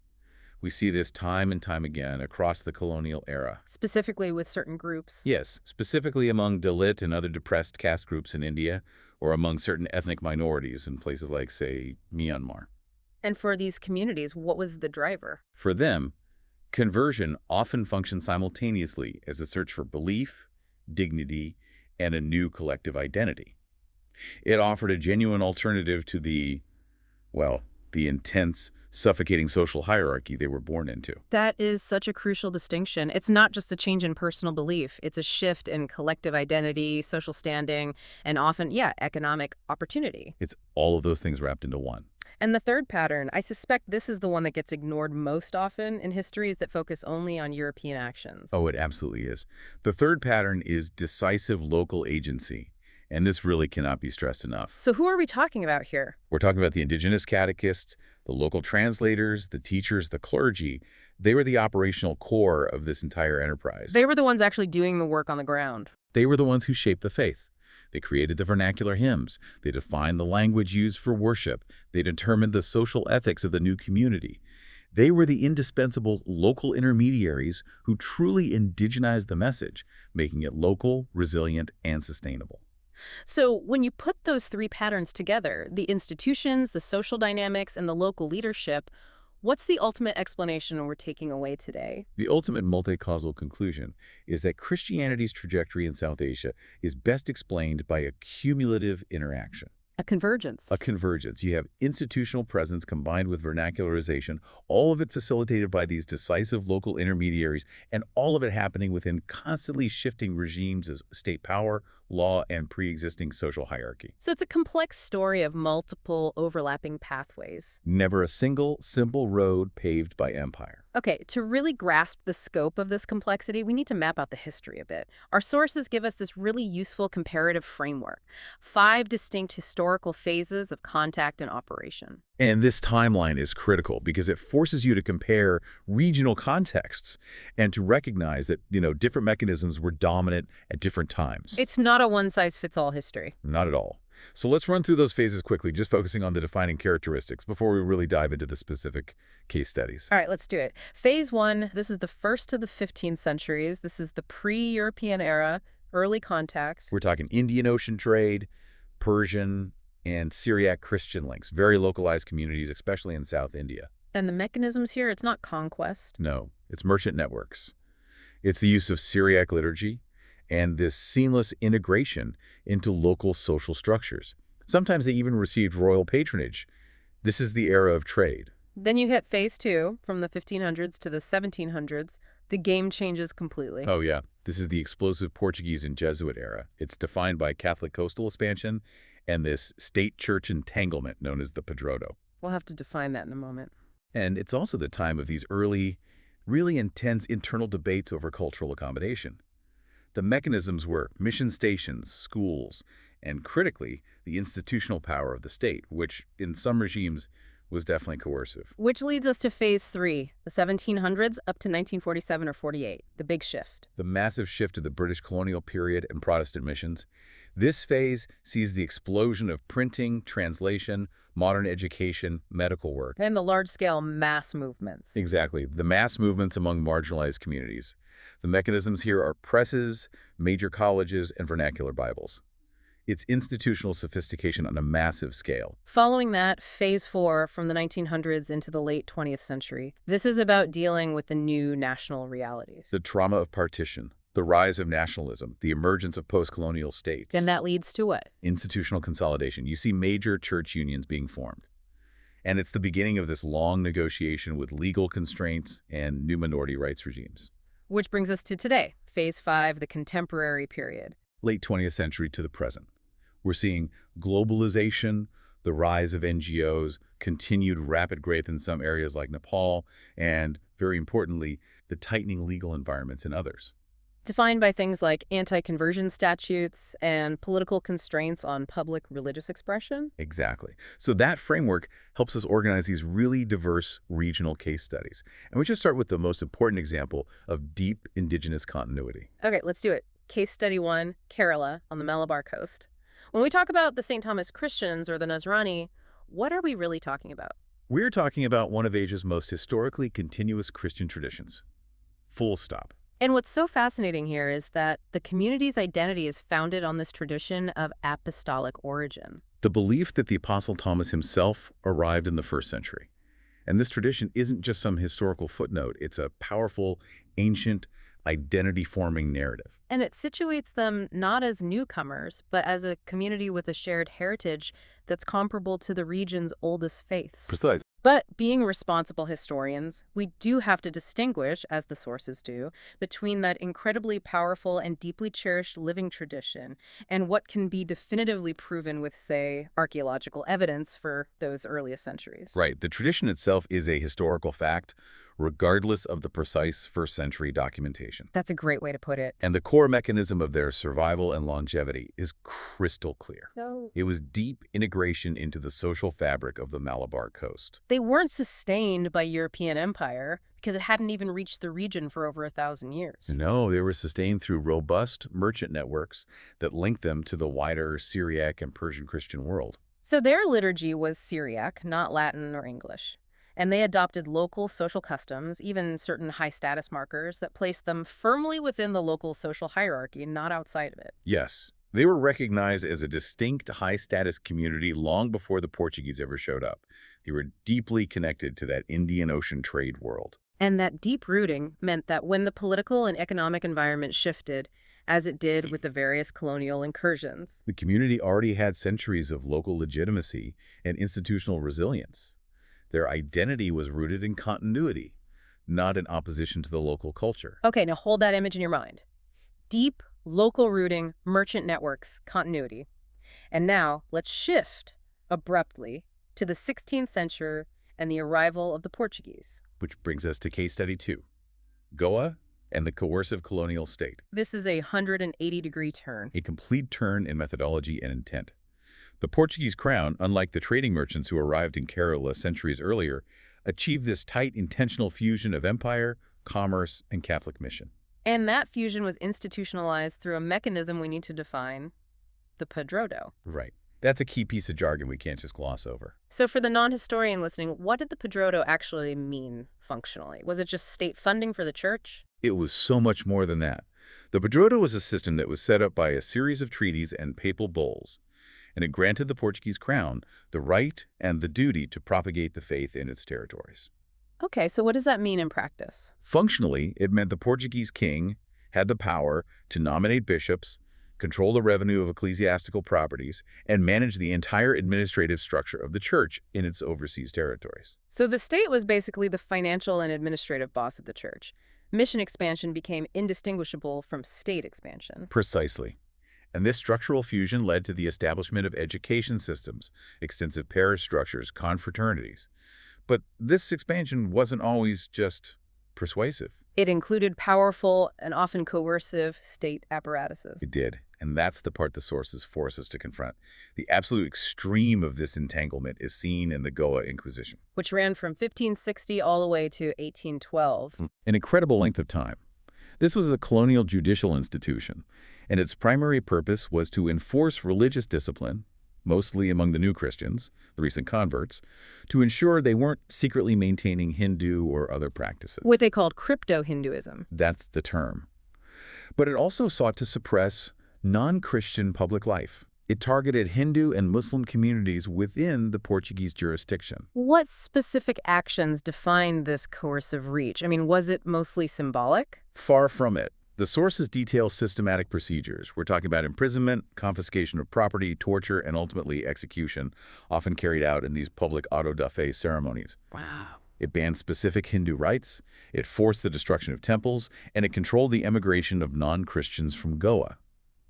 We see this time and time again across the colonial era. Specifically with certain groups. Yes, specifically among Dalit and other depressed caste groups in India, or among certain ethnic minorities in places like, say, Myanmar. And for these communities, what was the driver? For them, conversion often functioned simultaneously as a search for belief, dignity, and a new collective identity. It offered a genuine alternative to the intense, suffocating social hierarchy they were born into. That is such a crucial distinction. It's not just a change in personal belief. It's a shift in collective identity, social standing, and often, economic opportunity. It's all of those things wrapped into one. And the third pattern, I suspect this is the one that gets ignored most often in histories that focus only on European actions. Oh, it absolutely is. The third pattern is decisive local agency. And this really cannot be stressed enough. So who are we talking about here? We're talking about the indigenous catechists, the local translators, the teachers, the clergy. They were the operational core of this entire enterprise. They were the ones actually doing the work on the ground. They were the ones who shaped the faith. They created the vernacular hymns. They defined the language used for worship. They determined the social ethics of the new community. They were the indispensable local intermediaries who truly indigenized the message, making it local, resilient, and sustainable. So when you put those three patterns together, the institutions, the social dynamics, and the local leadership, what's the ultimate explanation we're taking away today? The ultimate multi-causal conclusion is that Christianity's trajectory in South Asia is best explained by a cumulative interaction. A convergence. A convergence. You have institutional presence combined with vernacularization, all of it facilitated by these decisive local intermediaries, and all of it happening within constantly shifting regimes of state power, law, and pre-existing social hierarchy. So it's a complex story of multiple overlapping pathways. Never a single, simple road paved by empire. Okay, to really grasp the scope of this complexity, we need to map out the history a bit. Our sources give us this really useful comparative framework. 5 distinct historical phases of contact and operation. And this timeline is critical because it forces you to compare regional contexts and to recognize that, different mechanisms were dominant at different times. It's not a one-size-fits-all history. Not at all. So let's run through those phases quickly, just focusing on the defining characteristics before we really dive into the specific case studies. All right, let's do it. Phase 1, this is the 1st to the 15th centuries. This is the pre-European era, early contacts. We're talking Indian Ocean trade, Persian, and Syriac Christian links, very localized communities, especially in South India. And the mechanisms here, it's not conquest. No, it's merchant networks. It's the use of Syriac liturgy and this seamless integration into local social structures. Sometimes they even received royal patronage. This is the era of trade. Then you hit phase 2, from the 1500s to the 1700s. The game changes completely. Oh, yeah. This is the explosive Portuguese and Jesuit era. It's defined by Catholic coastal expansion and this state-church entanglement known as the Periodo. We'll have to define that in a moment. And it's also the time of these early, really intense internal debates over cultural accommodation. The mechanisms were mission stations, schools, and critically, the institutional power of the state, which in some regimes was definitely coercive. Which leads us to phase 3, the 1700s up to 1947 or 48, the big shift. The massive shift of the British colonial period and Protestant missions. This phase sees the explosion of printing, translation, modern education, medical work. And the large-scale mass movements. Exactly, the mass movements among marginalized communities. The mechanisms here are presses, major colleges, and vernacular Bibles. It's institutional sophistication on a massive scale. Following that, phase 4 from the 1900s into the late 20th century. This is about dealing with the new national realities. The trauma of partition, the rise of nationalism, the emergence of post-colonial states. And that leads to what? Institutional consolidation. You see major church unions being formed. And it's the beginning of this long negotiation with legal constraints and new minority rights regimes. Which brings us to today, Phase 5, the contemporary period. Late 20th century to the present. We're seeing globalization, the rise of NGOs, continued rapid growth in some areas like Nepal, and, very importantly, the tightening legal environments in others. Defined by things like anti-conversion statutes and political constraints on public religious expression? Exactly. So that framework helps us organize these really diverse regional case studies. And we should start with the most important example of deep indigenous continuity. Okay, let's do it. Case study 1, Kerala on the Malabar coast. When we talk about the St. Thomas Christians or the Nasrani, what are we really talking about? We're talking about one of Asia's most historically continuous Christian traditions. Full stop. And what's so fascinating here is that the community's identity is founded on this tradition of apostolic origin. The belief that the Apostle Thomas himself arrived in the 1st century. And this tradition isn't just some historical footnote. It's a powerful, ancient, identity-forming narrative. And it situates them not as newcomers, but as a community with a shared heritage that's comparable to the region's oldest faiths. Precisely. But being responsible historians, we do have to distinguish, as the sources do, between that incredibly powerful and deeply cherished living tradition and what can be definitively proven with, say, archaeological evidence for those earliest centuries. Right. The tradition itself is a historical fact, regardless of the precise 1st century documentation. That's a great way to put it. And the core mechanism of their survival and longevity is crystal clear. So It was deep integration into the social fabric of the Malabar coast. they weren't sustained by European empire because it hadn't even reached the region for over 1,000 years. No, they were sustained through robust merchant networks that linked them to the wider Syriac and Persian Christian world. So their liturgy was Syriac, not Latin or English. And they adopted local social customs, even certain high-status markers that placed them firmly within the local social hierarchy, not outside of it. Yes, they were recognized as a distinct high-status community long before the Portuguese ever showed up. They were deeply connected to that Indian Ocean trade world. And that deep rooting meant that when the political and economic environment shifted, as it did with the various colonial incursions, The community already had centuries of local legitimacy and institutional resilience. Their identity was rooted in continuity, not in opposition to the local culture. okay, now hold that image in your mind. Deep, local rooting, merchant networks, continuity. And now let's shift abruptly to the 16th century and the arrival of the Portuguese. Which brings us to case study 2, Goa and the coercive colonial state, This is a 180-degree turn. a complete turn in methodology and intent. The Portuguese crown, unlike the trading merchants who arrived in Kerala centuries earlier, achieved this tight, intentional fusion of empire, commerce, and Catholic mission. And that fusion was institutionalized through a mechanism we need to define, the Padroado. Right. That's a key piece of jargon we can't just gloss over. So for the non-historian listening, what did the Padroado actually mean functionally? Was it just state funding for the church? It was so much more than that. The Padroado was a system that was set up by a series of treaties and papal bulls, and it granted the Portuguese crown the right and the duty to propagate the faith in its territories. Okay, so what does that mean in practice? Functionally, it meant the Portuguese king had the power to nominate bishops, control the revenue of ecclesiastical properties, and manage the entire administrative structure of the church in its overseas territories. So the state was basically the financial and administrative boss of the church. Mission expansion became indistinguishable from state expansion. Precisely. And this structural fusion led to the establishment of education systems, extensive parish structures, confraternities. But this expansion wasn't always just persuasive. It included powerful and often coercive state apparatuses. It did. And that's the part the sources force us to confront. The absolute extreme of this entanglement is seen in the Goa Inquisition. Which ran from 1560 all the way to 1812. An incredible length of time. This was a colonial judicial institution, and its primary purpose was to enforce religious discipline, mostly among the new Christians, the recent converts, to ensure they weren't secretly maintaining Hindu or other practices. What they called crypto-Hinduism. That's the term. But it also sought to suppress non-Christian public life. It targeted Hindu and Muslim communities within the Portuguese jurisdiction. What specific actions defined this coercive reach? I mean, was it mostly symbolic? Far from it. The sources detail systematic procedures. We're talking about imprisonment, confiscation of property, torture, and ultimately execution, often carried out in these public auto-da-fe ceremonies. Wow. It banned specific Hindu rites, it forced the destruction of temples, and it controlled the emigration of non-Christians from Goa.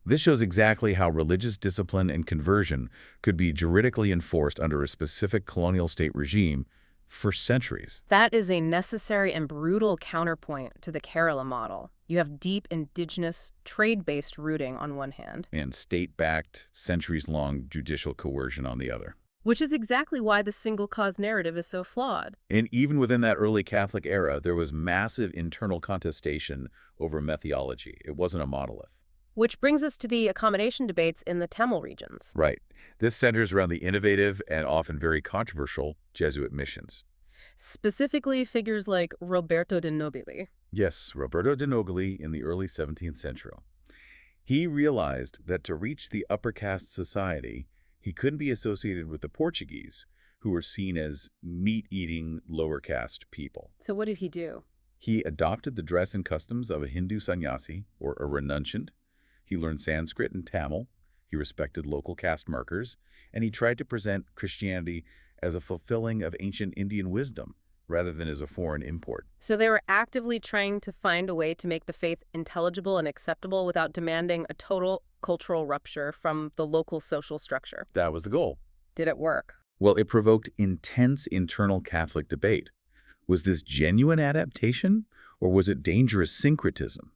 This shows exactly how religious discipline and conversion could be juridically enforced under a specific colonial state regime for centuries. That is a necessary and brutal counterpoint to the Kerala model. You have deep indigenous, trade-based rooting on one hand, And state-backed, centuries-long judicial coercion on the other. which is exactly why the single-cause narrative is so flawed. And even within that early Catholic era, there was massive internal contestation over methodology. It wasn't a monolith. Which brings us to the accommodation debates in the Tamil regions. Right. This centers around the innovative and often very controversial Jesuit missions. Specifically, figures like Roberto de Nobili. Yes, Roberto de Nogli in the early 17th century. He realized that to reach the upper caste society, he couldn't be associated with the Portuguese, who were seen as meat-eating lower caste people. So what did he do? He adopted the dress and customs of a Hindu sannyasi, or a renunciant. He learned Sanskrit and Tamil. He respected local caste markers, and he tried to present Christianity as a fulfilling of ancient Indian wisdom, rather than as a foreign import. So they were actively trying to find a way to make the faith intelligible and acceptable without demanding a total cultural rupture from the local social structure. That was the goal. Did it work? Well, it provoked intense internal Catholic debate. Was this genuine adaptation, or was it dangerous syncretism,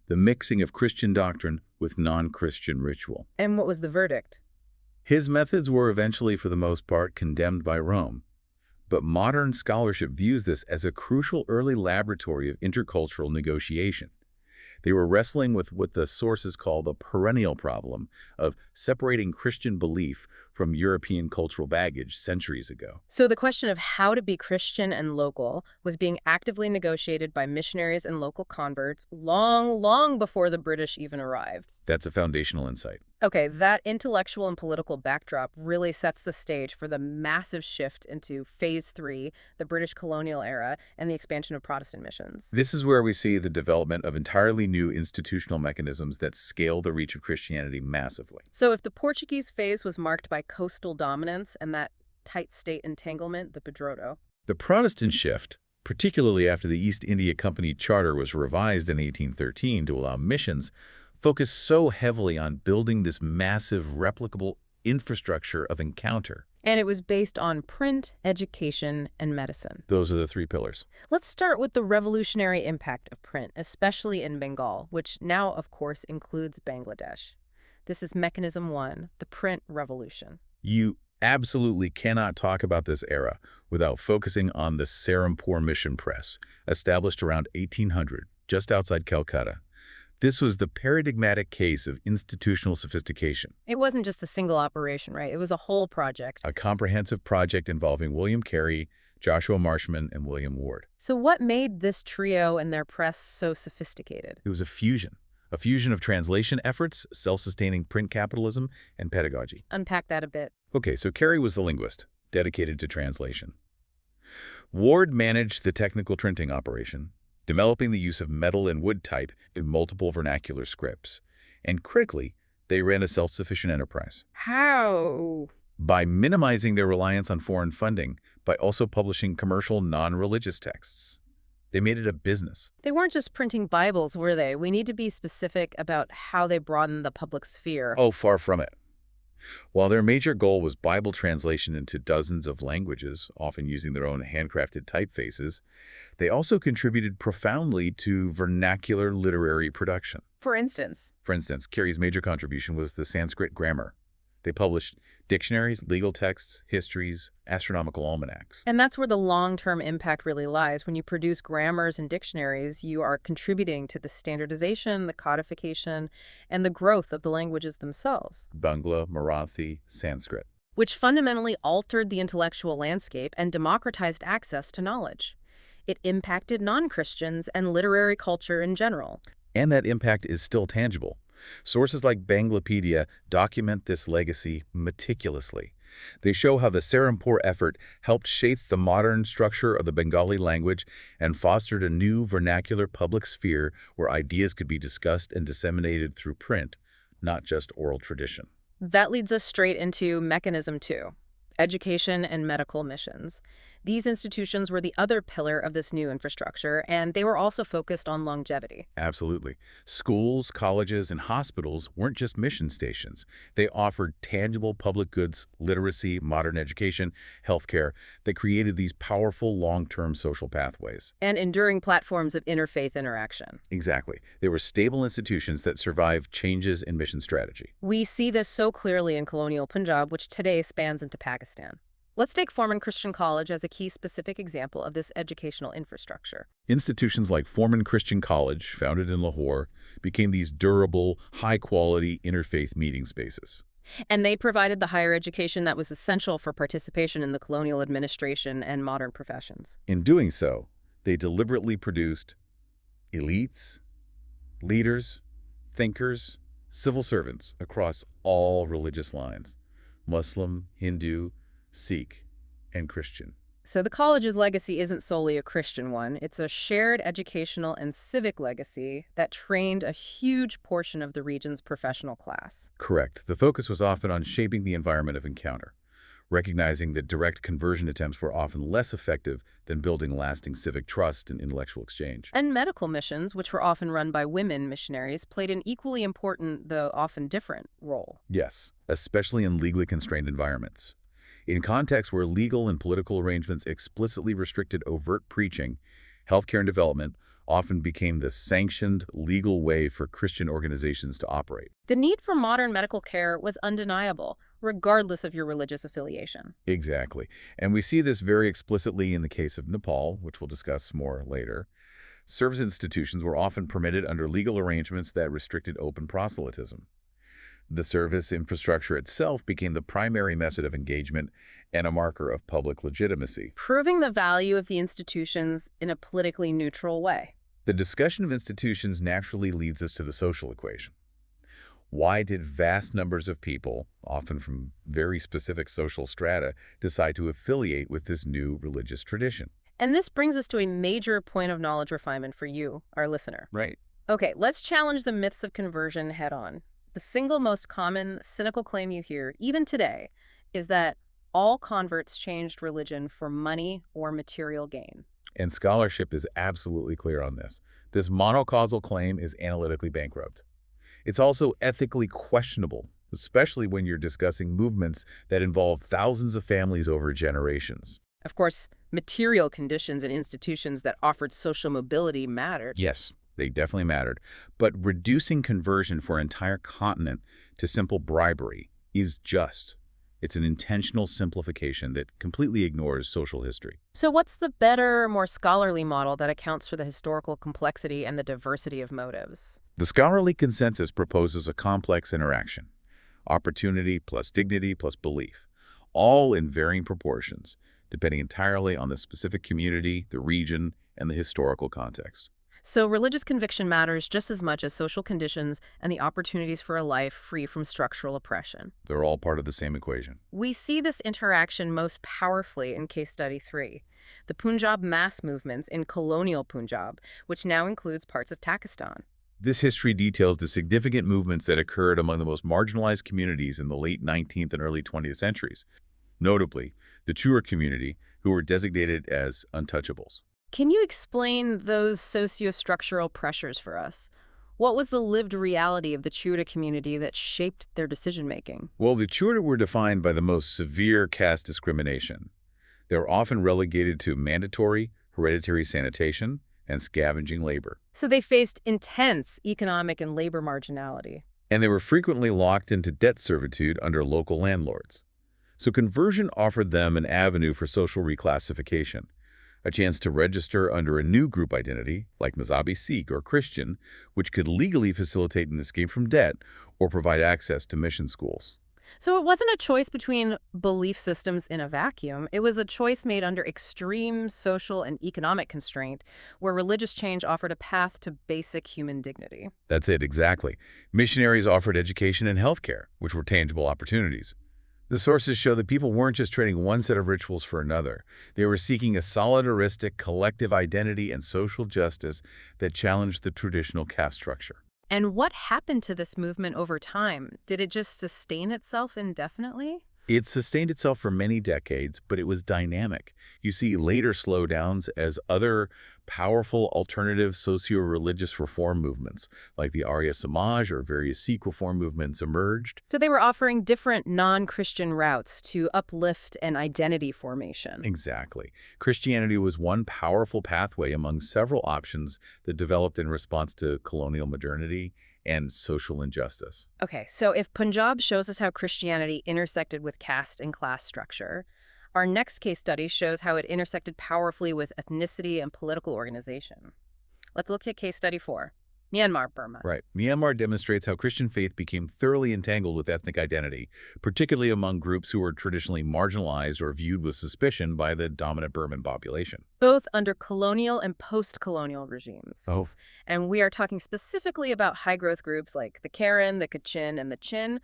the mixing of Christian doctrine with non-Christian ritual? And what was the verdict? His methods were eventually, for the most part, condemned by Rome. But modern scholarship views this as a crucial early laboratory of intercultural negotiation. They were wrestling with what the sources call the perennial problem of separating Christian belief from European cultural baggage centuries ago. So the question of how to be Christian and local was being actively negotiated by missionaries and local converts long before the British even arrived. That's a foundational insight. Okay, that intellectual and political backdrop really sets the stage for the massive shift into Phase 3, the British colonial era, and the expansion of Protestant missions. This is where we see the development of entirely new institutional mechanisms that scale the reach of Christianity massively. So if the Portuguese phase was marked by coastal dominance and that tight state entanglement, the Pedroto, The Protestant shift, particularly after the East India Company Charter was revised in 1813 to allow missions, focused so heavily on building this massive, replicable infrastructure of encounter. and it was based on print, education, and medicine. Those are the three pillars. Let's start with the revolutionary impact of print, especially in Bengal, which now, of course, includes Bangladesh. This is mechanism 1, the print revolution. You absolutely cannot talk about this era without focusing on the Serampore Mission Press, established around 1800, just outside Calcutta. This was the paradigmatic case of institutional sophistication, It wasn't just a single operation, right? It was a whole project. a comprehensive project involving William Carey, Joshua Marshman, and William Ward. So what made this trio and their press so sophisticated? It was a fusion of translation efforts, self-sustaining print capitalism, and pedagogy. Unpack that a bit. Okay, so Carey was the linguist, dedicated to translation. Ward managed the technical printing operation, developing the use of metal and wood type in multiple vernacular scripts. And critically, they ran a self-sufficient enterprise How? by minimizing their reliance on foreign funding, by also publishing commercial non-religious texts. They made it a business. They weren't just printing Bibles, were they? We need to be specific about how they broadened the public sphere. Oh, far from it. While their major goal was Bible translation into dozens of languages, often using their own handcrafted typefaces, they also contributed profoundly to vernacular literary production. For instance, Carey's major contribution was the Sanskrit grammar. They published dictionaries, legal texts, histories, astronomical almanacs. and that's where the long-term impact really lies. When you produce grammars and dictionaries, you are contributing to the standardization, the codification, and the growth of the languages themselves, Bangla, Marathi, Sanskrit. which fundamentally altered the intellectual landscape and democratized access to knowledge. It impacted non-Christians and literary culture in general. And that impact is still tangible. Sources like Banglapedia document this legacy meticulously. They show how the Serampore effort helped shape the modern structure of the Bengali language and fostered a new vernacular public sphere where ideas could be discussed and disseminated through print, not just oral tradition. That leads us straight into mechanism two, education and medical missions. These institutions were the other pillar of this new infrastructure, and they were also focused on longevity. Absolutely. Schools, colleges, and hospitals weren't just mission stations. They offered tangible public goods, literacy, modern education, healthcare. They created these powerful long-term social pathways. And enduring platforms of interfaith interaction. Exactly. They were stable institutions that survived changes in mission strategy. We see this so clearly in colonial Punjab, which today spans into Pakistan. Let's take Forman Christian College as a key specific example of this educational infrastructure. Institutions like Forman Christian College, founded in Lahore, became these durable, high-quality interfaith meeting spaces. And they provided the higher education that was essential for participation in the colonial administration and modern professions. In doing so, they deliberately produced elites, leaders, thinkers, civil servants across all religious lines: Muslim, Hindu, Sikh, and Christian. So the college's legacy isn't solely a Christian one. It's a shared educational and civic legacy that trained a huge portion of the region's professional class. Correct. The focus was often on shaping the environment of encounter, recognizing that direct conversion attempts were often less effective than building lasting civic trust and intellectual exchange. And medical missions, which were often run by women missionaries, played an equally important, though often different, role. Yes, especially in legally constrained environments. In contexts where legal and political arrangements explicitly restricted overt preaching, healthcare and development often became the sanctioned legal way for Christian organizations to operate. The need for modern medical care was undeniable, regardless of your religious affiliation. Exactly. And we see this very explicitly in the case of Nepal, which we'll discuss more later. Service institutions were often permitted under legal arrangements that restricted open proselytism. The service infrastructure itself became the primary method of engagement and a marker of public legitimacy. Proving the value of the institutions in a politically neutral way. The discussion of institutions naturally leads us to the social equation. Why did vast numbers of people, often from very specific social strata, decide to affiliate with this new religious tradition? And this brings us to a major point of knowledge refinement for you, our listener. Right. Okay, let's challenge the myths of conversion head on. The single most common cynical claim you hear, even today, is that all converts changed religion for money or material gain. And scholarship is absolutely clear on this. This monocausal claim is analytically bankrupt. It's also ethically questionable, especially when you're discussing movements that involve thousands of families over generations. Of course, material conditions and institutions that offered social mobility mattered. Yes, they definitely mattered. But reducing conversion for an entire continent to simple bribery is just. It's an intentional simplification that completely ignores social history. So what's the better, more scholarly model that accounts for the historical complexity and the diversity of motives? The scholarly consensus proposes a complex interaction: opportunity plus dignity plus belief, all in varying proportions, depending entirely on the specific community, the region, and the historical context. So religious conviction matters just as much as social conditions and the opportunities for a life free from structural oppression. They're all part of the same equation. We see this interaction most powerfully in case study 3, the Punjab mass movements in colonial Punjab, which now includes parts of Pakistan. This history details the significant movements that occurred among the most marginalized communities in the late 19th and early 20th centuries, notably the Chura community, who were designated as untouchables. Can you explain those socio-structural pressures for us? What was the lived reality of the Chura community that shaped their decision-making? Well, the Chura were defined by the most severe caste discrimination. They were often relegated to mandatory, hereditary sanitation and scavenging labor. So they faced intense economic and labor marginality. And they were frequently locked into debt servitude under local landlords. So conversion offered them an avenue for social reclassification, a chance to register under a new group identity, like Mazhabi Sikh or Christian, which could legally facilitate an escape from debt or provide access to mission schools. So it wasn't a choice between belief systems in a vacuum. It was a choice made under extreme social and economic constraint, where religious change offered a path to basic human dignity. That's it, exactly. Missionaries offered education and healthcare, which were tangible opportunities. The sources show that people weren't just trading one set of rituals for another. They were seeking a solidaristic collective identity and social justice that challenged the traditional caste structure. And what happened to this movement over time? Did it just sustain itself indefinitely? It sustained itself for many decades, but it was dynamic. You see later slowdowns as other powerful alternative socio-religious reform movements, like the Arya Samaj or various Sikh reform movements, emerged. So they were offering different non-Christian routes to uplift and identity formation. Exactly. Christianity was one powerful pathway among several options that developed in response to colonial modernity and social injustice. Okay, so if Punjab shows us how Christianity intersected with caste and class structure, our next case study shows how it intersected powerfully with ethnicity and political organization. Let's look at case study 4, Myanmar, Burma. Right. Myanmar demonstrates how Christian faith became thoroughly entangled with ethnic identity, particularly among groups who were traditionally marginalized or viewed with suspicion by the dominant Burman population. Both under colonial and post-colonial regimes. Oh, And we are talking specifically about high-growth groups like the Karen, the Kachin, and the Chin.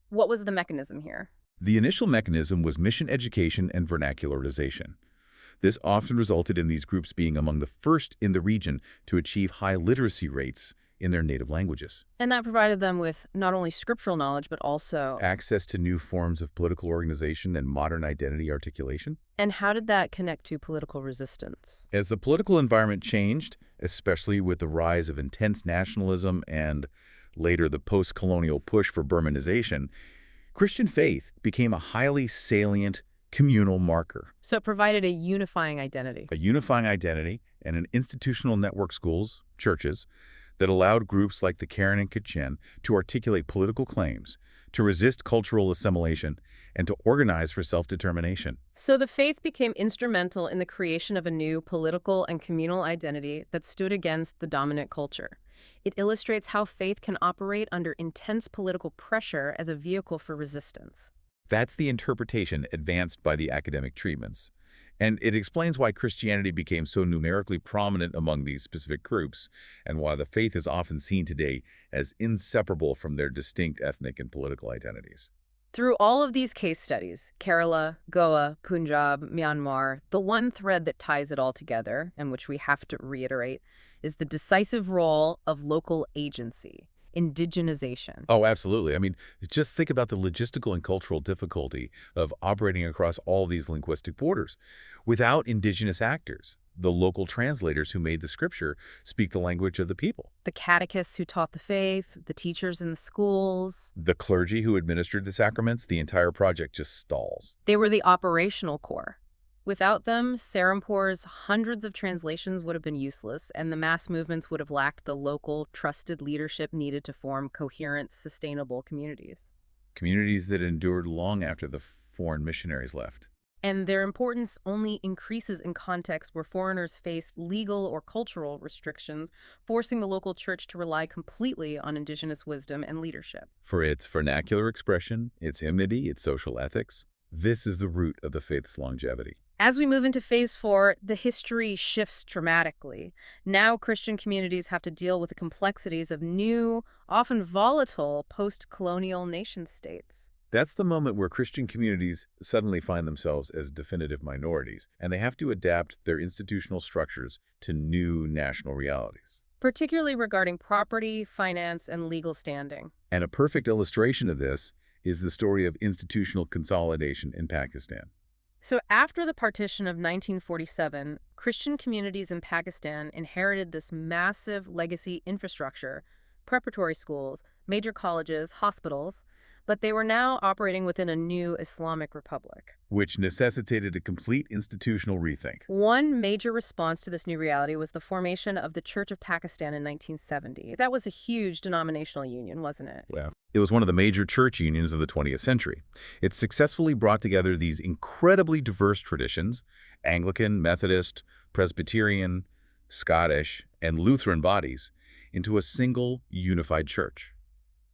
What was the mechanism here? the initial mechanism was mission education and vernacularization. This often resulted in these groups being among the first in the region to achieve high literacy rates in their native languages. And that provided them with not only scriptural knowledge, but also... Access to new forms of political organization and modern identity articulation. And how did that connect to political resistance? As the political environment changed, especially with the rise of intense nationalism and later the post-colonial push for Burmanization, Christian faith became a highly salient communal marker. So it provided a unifying identity. A unifying identity and an institutional network schools, churches, that allowed groups like the Karen and Kachin to articulate political claims, to resist cultural assimilation, and to organize for self-determination. So the faith became instrumental in the creation of a new political and communal identity that stood against the dominant culture. It illustrates how faith can operate under intense political pressure as a vehicle for resistance. That's the interpretation advanced by the academic treatments. And it explains why Christianity became so numerically prominent among these specific groups, and why the faith is often seen today as inseparable from their distinct ethnic and political identities. Through all of these case studies, Kerala, Goa, Punjab, Myanmar, the one thread that ties it all together, and which we have to reiterate, is the decisive role of local agency. Indigenization. Oh, absolutely. I mean, just think about the logistical and cultural difficulty of operating across all these linguistic borders. Without indigenous actors, the local translators who made the scripture speak the language of the people. The catechists who taught the faith, the teachers in the schools. The clergy who administered the sacraments, the entire project just stalls. They were the operational core. Without them, Serampur's hundreds of translations would have been useless, and the mass movements would have lacked the local, trusted leadership needed to form coherent, sustainable communities. Communities that endured long after the foreign missionaries left. And their importance only increases in contexts where foreigners face legal or cultural restrictions, forcing the local church to rely completely on indigenous wisdom and leadership. For its vernacular expression, its hymnody, its social ethics, this is the root of the faith's longevity. As we move into Phase 4, the history shifts dramatically. Now Christian communities have to deal with the complexities of new, often volatile, post-colonial nation-states. That's the moment where Christian communities suddenly find themselves as definitive minorities, and they have to adapt their institutional structures to new national realities. Particularly regarding property, finance, and legal standing. And a perfect illustration of this is the story of institutional consolidation in Pakistan. So after the partition of 1947, Christian communities in Pakistan inherited this massive legacy infrastructure, preparatory schools, major colleges, hospitals, but they were now operating within a new Islamic republic. Which necessitated a complete institutional rethink. One major response to this new reality was the formation of the Church of Pakistan in 1970. That was a huge denominational union, wasn't it? Yeah. It was one of the major church unions of the 20th century. It successfully brought together these incredibly diverse traditions, Anglican, Methodist, Presbyterian, Scottish, and Lutheran bodies, into a single unified church.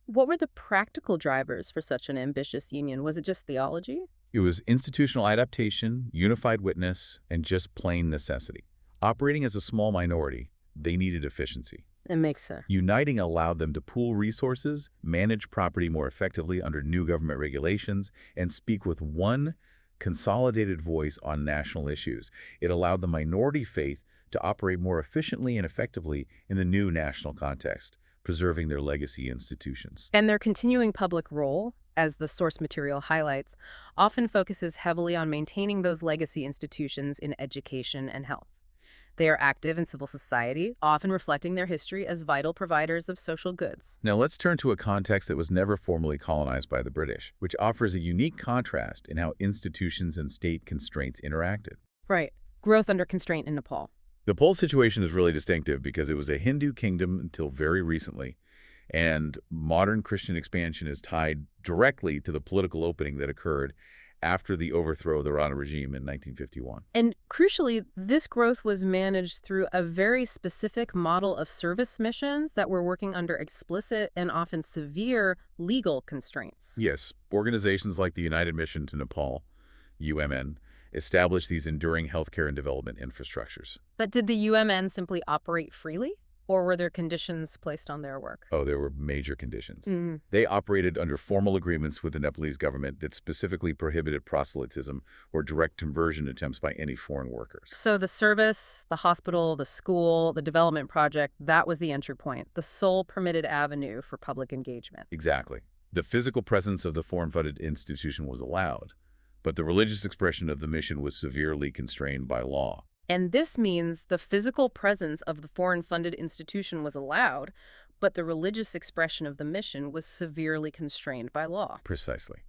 What were the practical drivers for such an ambitious union? Was it just theology? It was institutional adaptation, unified witness, and just plain necessity. Operating as a small minority, they needed efficiency. It makes sense. Uniting allowed them to pool resources, manage property more effectively under new government regulations, and speak with one consolidated voice on national issues. It allowed the minority faith to operate more efficiently and effectively in the new national context, preserving their legacy institutions. And their continuing public role, as the source material highlights, often focuses heavily on maintaining those legacy institutions in education and health. They are active in civil society, often reflecting their history as vital providers of social goods. Now let's turn to a context that was never formally colonized by the British, which offers a unique contrast in how institutions and state constraints interacted. Right. Growth under constraint in Nepal. The Nepal situation is really distinctive because it was a Hindu kingdom until very recently, and modern Christian expansion is tied directly to the political opening that occurred after the overthrow of the Rana regime in 1951. And crucially, this growth was managed through a very specific model of service missions that were working under explicit and often severe legal constraints. Yes, organizations like the United Mission to Nepal, UMN, established these enduring healthcare and development infrastructures. But did the UMN simply operate freely? Or were there conditions placed on their work? Oh, there were major conditions. Mm. They operated under formal agreements with the Nepalese government that specifically prohibited proselytism or direct conversion attempts by any foreign workers. So the service, the hospital, the school, the development project, that was the entry point, the sole permitted avenue for public engagement. Exactly. The physical presence of the foreign-funded institution was allowed, but the religious expression of the mission was severely constrained by law. And this means the physical presence of the foreign-funded institution was allowed, but the religious expression of the mission was severely constrained by law. Precisely.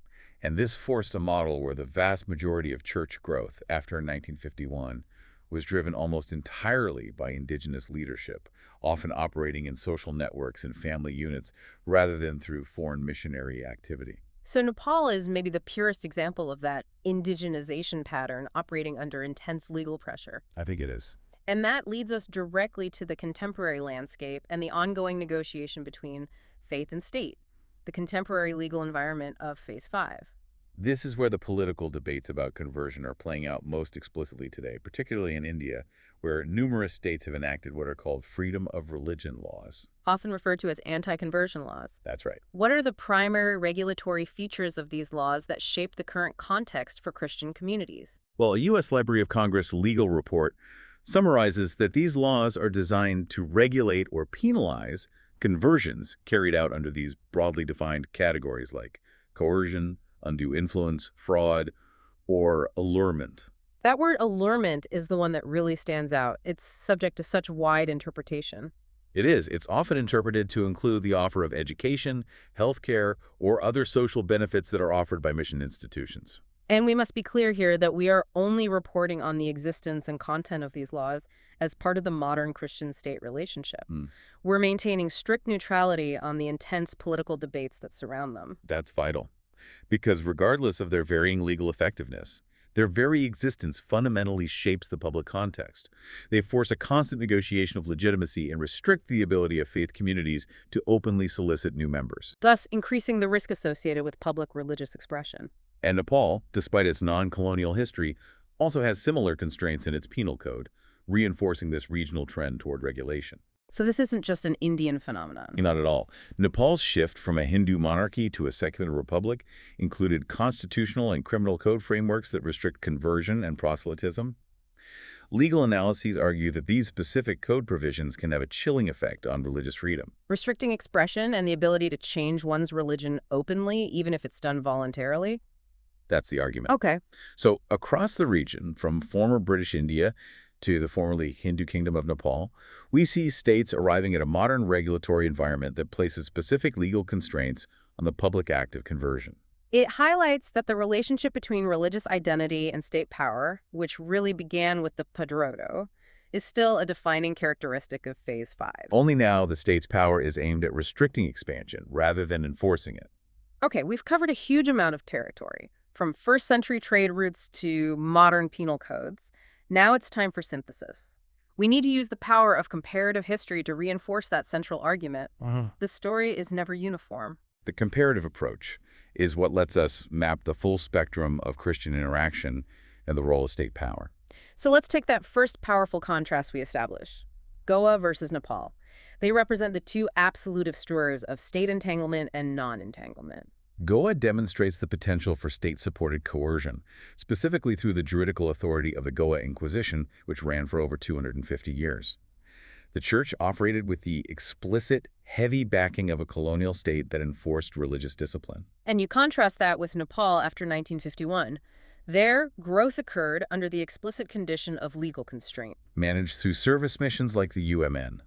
And this forced a model where the vast majority of church growth after 1951 was driven almost entirely by indigenous leadership, often operating in social networks and family units rather than through foreign missionary activity. So Nepal is maybe the purest example of that indigenization pattern operating under intense legal pressure. I think it is. And that leads us directly to the contemporary landscape and the ongoing negotiation between faith and state, the contemporary legal environment of Phase 5. This is where the political debates about conversion are playing out most explicitly today, particularly in India, where numerous states have enacted what are called freedom of religion laws. Often referred to as anti-conversion laws. That's right. What are the primary regulatory features of these laws that shape the current context for Christian communities? Well, a U.S. Library of Congress legal report summarizes that these laws are designed to regulate or penalize conversions carried out under these broadly defined categories like coercion, undue influence, fraud, or allurement. That word allurement is the one that really stands out. It's subject to such wide interpretation. It is. It's often interpreted to include the offer of education, healthcare, or other social benefits that are offered by mission institutions. And we must be clear here that we are only reporting on the existence and content of these laws as part of the modern Christian-state relationship. We're maintaining strict neutrality on the intense political debates that surround them. That's vital. Because regardless of their varying legal effectiveness, their very existence fundamentally shapes the public context. They force a constant negotiation of legitimacy and restrict the ability of faith communities to openly solicit new members. Thus, increasing the risk associated with public religious expression. And Nepal, despite its non-colonial history, also has similar constraints in its penal code, reinforcing this regional trend toward regulation. So this isn't just an Indian phenomenon. Not at all. Nepal's shift from a Hindu monarchy to a secular republic included constitutional and criminal code frameworks that restrict conversion and proselytism. Legal analyses argue that these specific code provisions can have a chilling effect on religious freedom. Restricting expression and the ability to change one's religion openly, even if it's done voluntarily? That's the argument. Okay. So across the region, from former British India to the formerly Hindu Kingdom of Nepal, we see states arriving at a modern regulatory environment that places specific legal constraints on the public act of conversion. It highlights that the relationship between religious identity and state power, which really began with the periodo, is still a defining characteristic of Phase 5. Only now the state's power is aimed at restricting expansion rather than enforcing it. Okay, we've covered a huge amount of territory, from first-century trade routes to modern penal codes. Now it's time for synthesis. We need to use the power of comparative history to reinforce that central argument. The story is never uniform. The comparative approach is what lets us map the full spectrum of Christian interaction and the role of state power. So let's take that first powerful contrast we established, Goa versus Nepal, They represent the two absolute extremes of state entanglement and non-entanglement. Goa demonstrates the potential for state-supported coercion, specifically through the juridical authority of the Goa Inquisition, which ran for over 250 years. The church operated with the explicit, heavy backing of a colonial state that enforced religious discipline. And you contrast that with Nepal after 1951. There, growth occurred under the explicit condition of legal constraint. Managed through service missions like the UMN.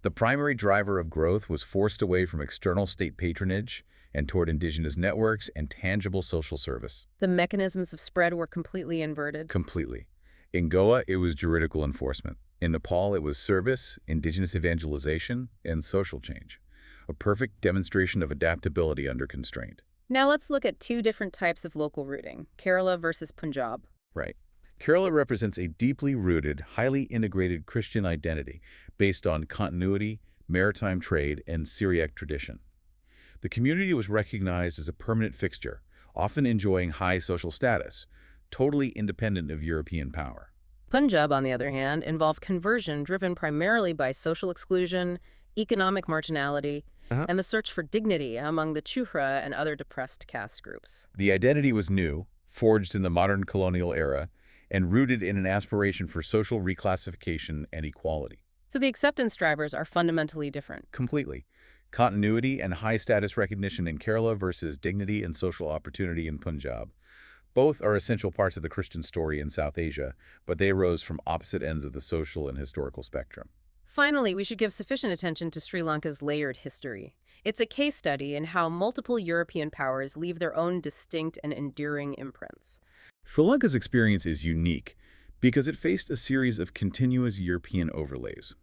The primary driver of growth was forced away from external state patronage and toward indigenous networks and tangible social service. The mechanisms of spread were completely inverted. Completely. In Goa, it was juridical enforcement. In Nepal, it was service, indigenous evangelization, and social change. A perfect demonstration of adaptability under constraint. Now let's look at two different types of local rooting, Kerala versus Punjab. Right. Kerala represents a deeply rooted, highly integrated Christian identity based on continuity, maritime trade, and Syriac tradition. The community was recognized as a permanent fixture, often enjoying high social status, totally independent of European power. Punjab, on the other hand, involved conversion driven primarily by social exclusion, economic marginality, and the search for dignity among the Chuhra and other depressed caste groups. The identity was new, forged in the modern colonial era, and rooted in an aspiration for social reclassification and equality. So the acceptance drivers are fundamentally different. Completely. Continuity and high-status recognition in Kerala versus dignity and social opportunity in Punjab. Both are essential parts of the Christian story in South Asia, but they arose from opposite ends of the social and historical spectrum. Finally, we should give sufficient attention to Sri Lanka's layered history. It's a case study in how multiple European powers leave their own distinct and enduring imprints. Sri Lanka's experience is unique because it faced a series of continuous European overlays.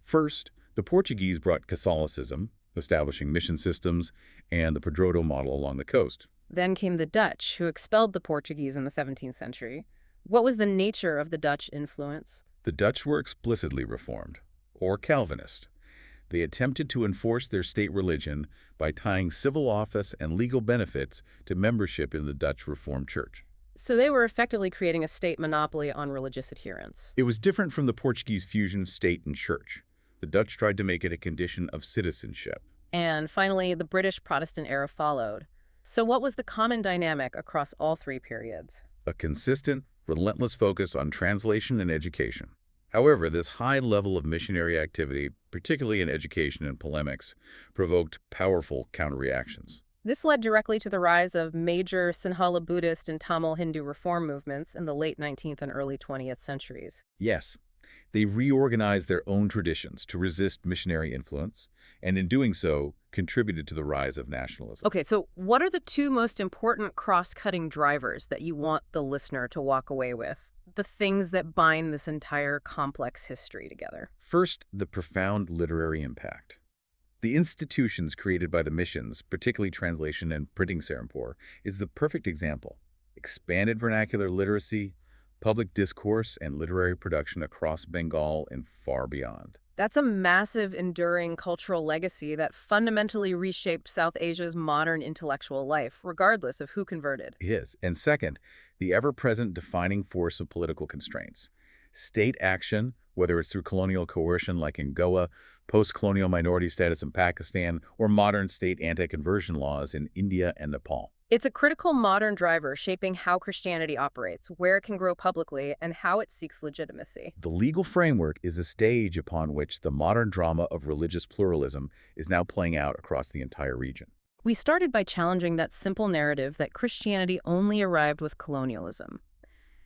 First, the Portuguese brought Catholicism, establishing mission systems, and the periodo model along the coast. Then came the Dutch, who expelled the Portuguese in the 17th century. What was the nature of the Dutch influence? The Dutch were explicitly Reformed, or Calvinist. They attempted to enforce their state religion by tying civil office and legal benefits to membership in the Dutch Reformed Church. So they were effectively creating a state monopoly on religious adherence. It was different from the Portuguese fusion of state and church. The Dutch tried to make it a condition of citizenship. And finally, the British Protestant era followed. So what was the common dynamic across all three periods? A consistent, relentless focus on translation and education. However, this high level of missionary activity, particularly in education and polemics, provoked powerful counterreactions. This led directly to the rise of major Sinhala Buddhist and Tamil Hindu reform movements in the late 19th and early 20th centuries. Yes, they reorganized their own traditions to resist missionary influence, and in doing so, contributed to the rise of nationalism. Okay, so what are the two most important cross-cutting drivers that you want the listener to walk away with? The things that bind this entire complex history together. First, the profound literary impact. The institutions created by the missions, particularly translation and printing Serampore, is the perfect example. Expanded vernacular literacy, public discourse, and literary production across Bengal and far beyond. That's a massive, enduring cultural legacy that fundamentally reshaped South Asia's modern intellectual life, regardless of who converted. It is. And second, the ever-present defining force of political constraints. State action, whether it's through colonial coercion like in Goa, post-colonial minority status in Pakistan, or modern state anti-conversion laws in India and Nepal. It's a critical modern driver shaping how Christianity operates, where it can grow publicly, and how it seeks legitimacy. The legal framework is the stage upon which the modern drama of religious pluralism is now playing out across the entire region. We started by challenging that simple narrative that Christianity only arrived with colonialism.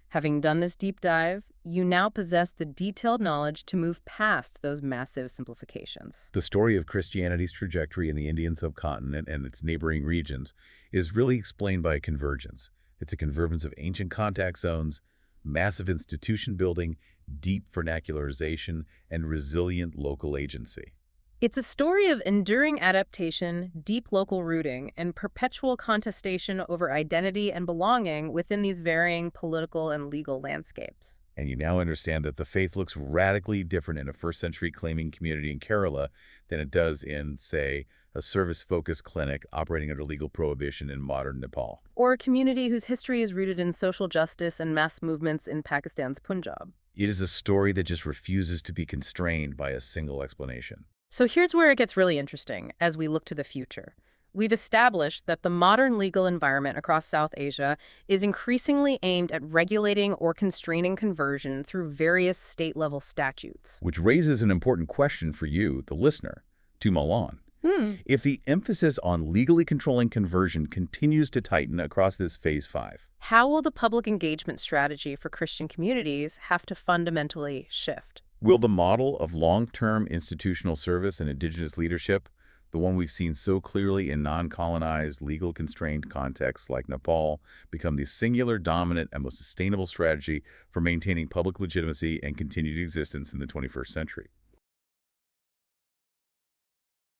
Having done this deep dive, you now possess the detailed knowledge to move past those massive simplifications. The story of Christianity's trajectory in the Indian subcontinent and its neighboring regions is really explained by a convergence. It's a convergence of ancient contact zones, massive institution building, deep vernacularization, and resilient local agency. It's a story of enduring adaptation, deep local rooting, and perpetual contestation over identity and belonging within these varying political and legal landscapes. And you now understand that the faith looks radically different in a first-century claiming community in Kerala than it does in, say, a service-focused clinic operating under legal prohibition in modern Nepal. Or a community whose history is rooted in social justice and mass movements in Pakistan's Punjab. It is a story that just refuses to be constrained by a single explanation. So here's where it gets really interesting as we look to the future. We've established that the modern legal environment across South Asia is increasingly aimed at regulating or constraining conversion through various state-level statutes. Which raises an important question for you, the listener, to mull on. If the emphasis on legally controlling conversion continues to tighten across this Phase 5, How will the public engagement strategy for Christian communities have to fundamentally shift? will the model of long-term institutional service and indigenous leadership, the one we've seen so clearly in non-colonized, legal-constrained contexts like Nepal, become the singular, dominant, and most sustainable strategy for maintaining public legitimacy and continued existence in the 21st century?